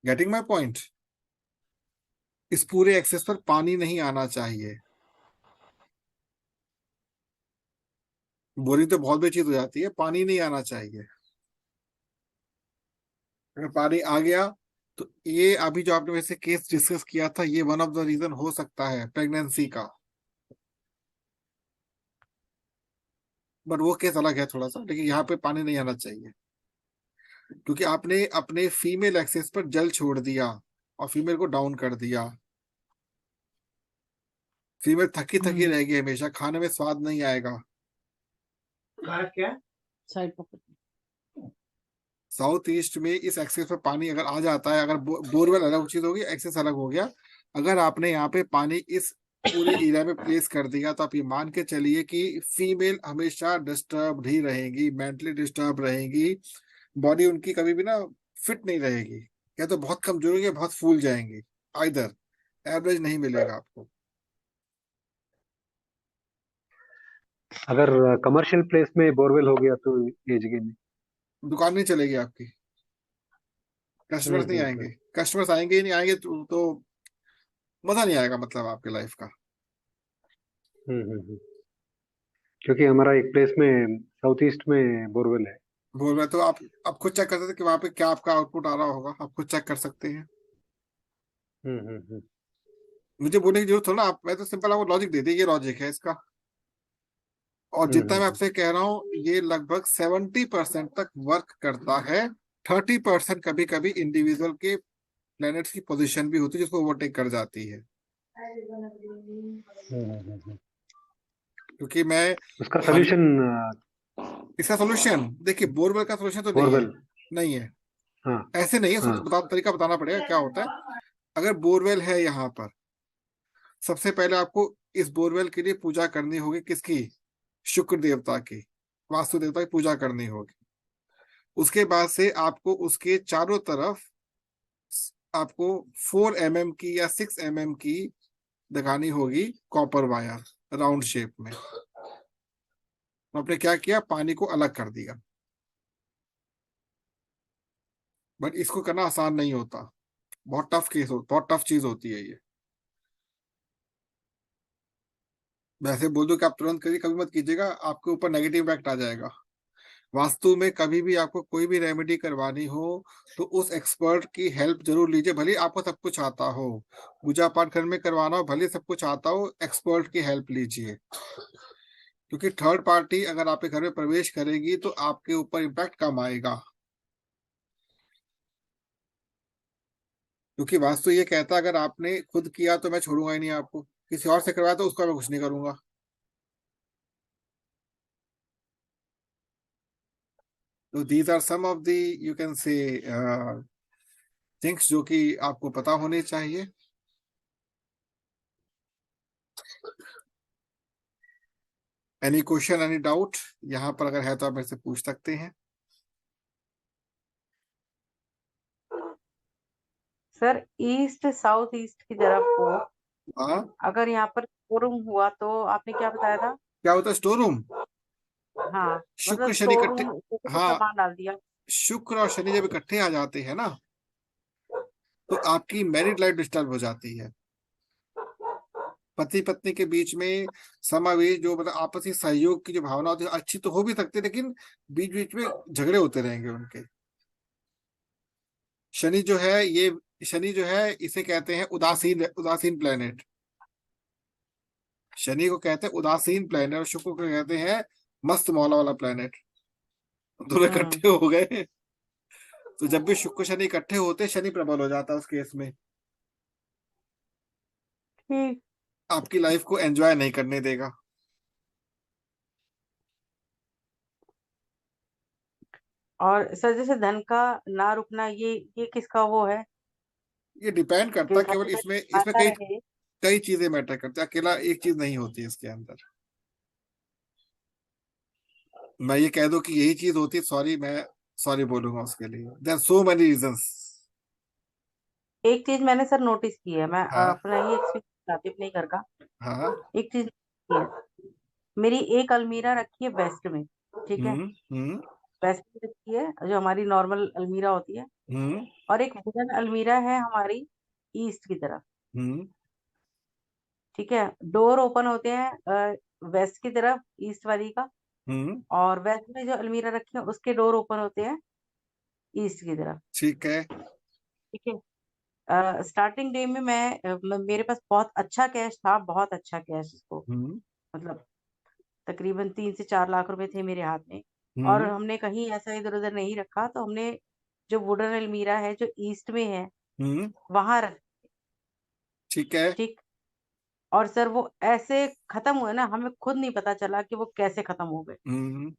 Getting my point? इस पूरे एक्सेस पर पानी नहीं आना चाहिए। बोरिंग तो बहुत बड़ी चीज हो जाती है, पानी नहीं आना चाहिए। अगर पानी आ गया तो ये अभी जो आपने वैसे केस डिस्कस किया था, ये वन ऑफ द रीजन हो सकता है प्रेगनेंसी का, बट वो केस अलग है थोड़ा सा, लेकिन यहाँ पे पानी नहीं आना चाहिए, क्योंकि आपने अपने फीमेल एक्सेस पर जल छोड़ दिया और फीमेल को डाउन कर दिया। फीमेल थकी थकी हम्म। रहेगी हमेशा, खाने में स्वाद नहीं आएगा। क्या साइड पकड़। साउथ ईस्ट में इस एक्सेस पर पानी अगर आ जाता है, अगर बोरवेल अलग चीज होगी, एक्सेस अलग हो गया, अगर आपने यहाँ पे पानी इस पूरे एरिया में प्लेस कर दिया, तो आप ये मान के चलिए कि फीमेल हमेशा डिस्टर्ब ही रहेगी, मेंटली डिस्टर्ब रहेगी, बॉडी उनकी कभी भी ना फिट नहीं रहेगी, या तो बहुत कमजोर होगी या बहुत फूल जाएंगी, आइदर एवरेज नहीं मिलेगा आपको। अगर कमर्शियल प्लेस में बोरवेल हो गया तो ये जगह में? दुकान नहीं चलेगी आपकी, कस्टमर्स नहीं आएंगे, हम्म। कस्टमर्स आएंगे ही नहीं, आएंगे तो मजा नहीं आएगा मतलब आपके लाइफ का। हम्म। क्योंकि हमारा एक प्लेस में साउथ ईस्ट में बोरवेल है। बोल रहे तो आप खुद चेक कर सकते हैं कि वहां पे क्या आपका आउटपुट आ रहा होगा, आप खुद चेक कर सकते हैं। हम्म। मुझे बोलने की जरूरत हो ना, आप, मैं तो सिंपल आपको लॉजिक दे दी, ये लॉजिक है इसका। और जितना मैं हम्म। आपसे कह रहा हूँ, ये लगभग 70% तक वर्क करता है। 30% कभी कभी इंडिविजुअल के प्लैनेट्स की पोजीशन भी होती है जिसको ओवरटेक कर जाती है। हम्म। क्योंकि मैं उसका हाल सोल्यूशन? इसका सोल्यूशन देखिए, बोरवेल का सोल्यूशन तो नहीं है। बोरवेल। नहीं है, हाँ। ऐसे नहीं है, हाँ। तरीका बताना पड़ेगा क्या होता है। अगर बोरवेल है यहाँ पर, सबसे पहले आपको इस बोरवेल के लिए पूजा करनी होगी, किसकी? शुक्र देवता की, वास्तु देवता की पूजा करनी होगी। उसके बाद से आपको उसके चारों तरफ आपको 4 mm की या 6 mm की लगानी होगी कॉपर वायर, राउंड शेप में। तो आपने क्या किया, पानी को अलग कर दिया। बट इसको करना आसान नहीं होता, बहुत टफ केस हो, बहुत टफ चीज होती है ये। वैसे बोल दो कि आप तुरंत करिए, कभी मत कीजिएगा, आपके ऊपर नेगेटिव इम्पैक्ट आ जाएगा। वास्तु में कभी भी आपको कोई भी रेमेडी करवानी हो तो उस एक्सपर्ट की हेल्प जरूर लीजिए, भले आपको सब कुछ आता हो। पूजा पाठ घर में करवाना हो, भले सब कुछ आता हो, एक्सपर्ट की हेल्प लीजिए। क्योंकि थर्ड पार्टी अगर आपके घर में प्रवेश करेगी तो आपके ऊपर इम्पैक्ट कम आएगा। क्योंकि वास्तु ये कहता है, अगर आपने खुद किया तो मैं छोड़ूंगा ही नहीं आपको, किसी और से करवाया तो उसका मैं कुछ नहीं करूंगा। तो these are some of the, you can say, things जो कि आपको पता होने चाहिए। एनी क्वेश्चन, एनी डाउट यहाँ पर अगर है तो आप मेरे से पूछ सकते हैं। सर ईस्ट साउथ ईस्ट की तरफ को हाँ, अगर यहाँ पर शोरूम हुआ तो आपने क्या बताया था? क्या होता है स्टोर रूम? हाँ, मतलब शुक्र शनि स्टोर इकट्ठे, रूम को कुछ हाँ, सामान डाल दिया। शुक्र और शनि जब इकट्ठे आ जाते हैं ना, तो आपकी मैरिड लाइफ डिस्टर्ब हो जाती है। पति पत्नी के बीच में समावेश, जो मतलब आपसी सहयोग की जो भावना होती है, अच्छी तो हो भी सकती है, लेकिन बीच बीच में झगड़े होते रहेंगे उनके। शनि जो है ये, शनि जो है इसे कहते हैं उदासीन, उदासीन प्लेनेट। शनि को कहते हैं उदासीन प्लेनेट, और शुक्र को कहते हैं मस्त मौला वाला प्लेनेट। दोनों हम्म। इकट्ठे हो गए। तो जब भी शुक्र शनि इकट्ठे होते हैं, शनि प्रबल हो जाता है उस केस में, ठीक। आपकी लाइफ को एंजॉय नहीं करने देगा। और सर जैसे धन का ना रुकना, ये किसका वो है ये डिपेंड कि करता है, घर केवल में इसमें इसमें आता कई रहे? कई चीजें मैटर करती है, अकेला एक चीज नहीं होती है इसके अंदर। मैं ये कह दूं कि यही चीज होती है, सॉरी, मैं सॉरी बोलूंगा उसके लिए, there are so many reasons. एक चीज मैंने सर नोटिस की है, मैं हाँ, अपना ही एक्सपीरियंस बताती हूँ अपने घर का। हाँ। एक चीज की है, मेरी एक अलमीरा रखी है वेस्ट में, ठीक है? हम्म। वेस्ट में रखी है जो हमारी नॉर्मल अलमीरा होती है। हम्म। और एक वुडन अलमीरा है हमारी ईस्ट की तरफ, हम्म। ठीक है? डोर ओपन होते हैं वेस्ट की तरफ, ईस्ट वाली का। हम्म। और वेस्ट में जो अलमीरा रखी है उसके डोर ओपन होते हैं ईस्ट की तरफ, ठीक है। ठीक है? स्टार्टिंग डे में मेरे पास बहुत अच्छा कैश था, बहुत अच्छा कैश इसको, हम्म। मतलब तकरीबन 3 से 4 लाख रुपए थे मेरे हाथ में। और हम्म। हमने कहीं ऐसा इधर उधर नहीं रखा, तो हमने जो वुडन अलमीरा है जो ईस्ट में है हम्म। वहां रख, ठीक है। ठीक। और सर वो ऐसे खत्म हुए ना, हमें खुद नहीं पता चला कि वो कैसे खत्म हो गए। हम्म।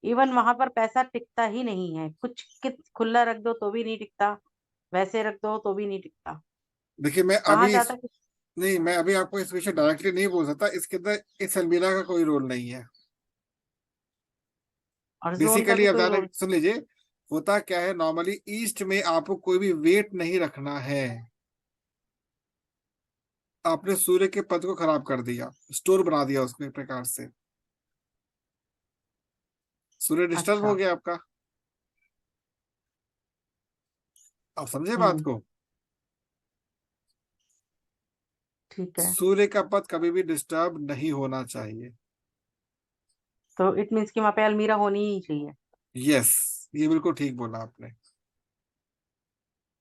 इवन वहां पर पैसा टिकता ही नहीं है, कुछ खुला रख दो तो भी नहीं टिकता, वैसे रख दो तो भी नहीं टिकता, देखिए, मैं कहाँ अभी जाता है। नहीं, मैं अभी आपको इस विषय डायरेक्टली नहीं बोल सकता, इसके अंदर इस अलमीरा का कोई रोल नहीं है। और जोन का बेसिकली भी आप कोई रोल। सुन लीजिए, होता क्या है, नॉर्मली ईस्ट में आपको कोई भी वेट नहीं रखना है। आपने सूर्य के पद को खराब कर दिया, स्टोर बना दिया उसको एक प्रकार से, सूर्य डिस्टर्ब हो अच्छा। गया आपका। आप समझे बात हम्म। को? ठीक है। सूर्य का पद कभी भी डिस्टर्ब नहीं होना चाहिए। तो इट मीन्स कि वहां पे अलमीरा होनी ही चाहिए, यस, ये बिल्कुल ठीक बोला आपने।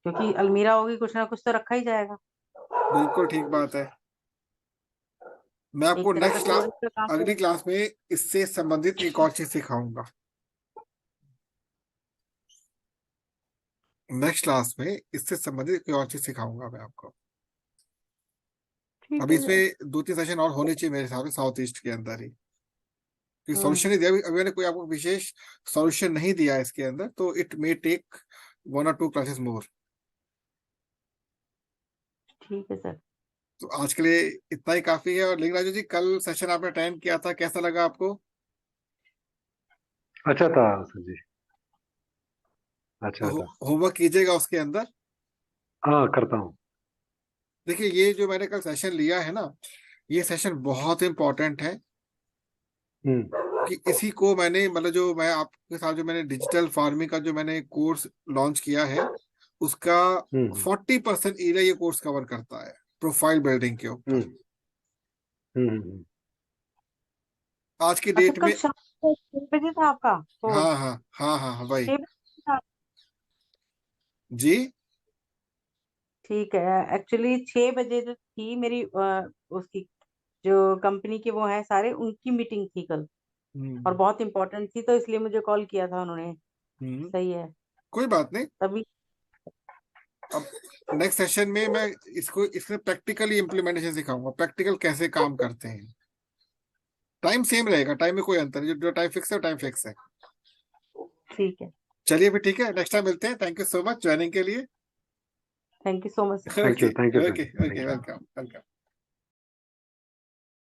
क्योंकि अलमीरा होगी कुछ ना कुछ तो रखा ही जाएगा। बिल्कुल ठीक बात है। मैं आपको एक तरह का नेक्स्ट क्लास, स्टोरेज का काम अगली करेगा। क्लास में इससे संबंधित एक और चीज सिखाऊंगा। नेक्स्ट क्लास में इससे संबंधित कोई और चीज सिखाऊंगा मैं आपको। ठीक अभी है सर। इसमें 2-3 सेशन और होने चाहिए मेरे हिसाब से, साउथ ईस्ट के अंदर ही। क्योंकि हम्म। सॉल्यूशन नहीं दिया अभी मैंने, कोई आपको विशेष सॉल्यूशन नहीं दिया है इसके अंदर, तो it may take 1 or 2 classes more. ठीक है सर। तो आज के लिए इतना ही काफी है। और लेकिन राजू जी, कल सेशन आपने अटेंड किया था, कैसा लगा आपको? अच्छा था सर जी, अच्छा तो था। होमवर्क कीजिएगा उसके अंदर। हाँ करता हूँ। देखिए, ये जो मैंने कल सेशन लिया है ना, ये सेशन बहुत इंपॉर्टेंट है। हम्म कि इसी को मैंने, मतलब जो मैं आपके साथ जो मैंने डिजिटल फार्मिंग का जो मैंने कोर्स लॉन्च किया है, उसका हम्म 40% एरिया ये कोर्स कवर करता है, प्रोफाइल बिल्डिंग के ऊपर। हम्म हम्म। आज की अच्छा, डेट कल में। शाम को 6 बजे था आपका कोर्स? हाँ हाँ हाँ हाँ हाँ भाई। 6 बजे था? जी। ठीक है। एक्चुअली 6 बजे जो थी मेरी उसकी जो कंपनी के वो है सारे, उनकी मीटिंग थी कल, और हम्म बहुत इंपॉर्टेंट थी, तो इसलिए मुझे कॉल किया था उन्होंने। हम्म। सही है। कोई बात नहीं। तभी। अब नेक्स्ट सेशन में मैं इसको इसमें प्रैक्टिकली इम्प्लीमेंटेशन सिखाऊंगा, प्रैक्टिकल कैसे काम करते हैं। टाइम सेम रहेगा, टाइम में कोई अंतर नहीं, जो टाइम फिक्स है वो टाइम फिक्स है। ठीक है। चलिए फिर, ठीक है, नेक्स्ट टाइम मिलते हैं। Thank you so much joining के लिए। Thank you so much sir. Thank okay you sir, okay okay, thank you. Welcome welcome.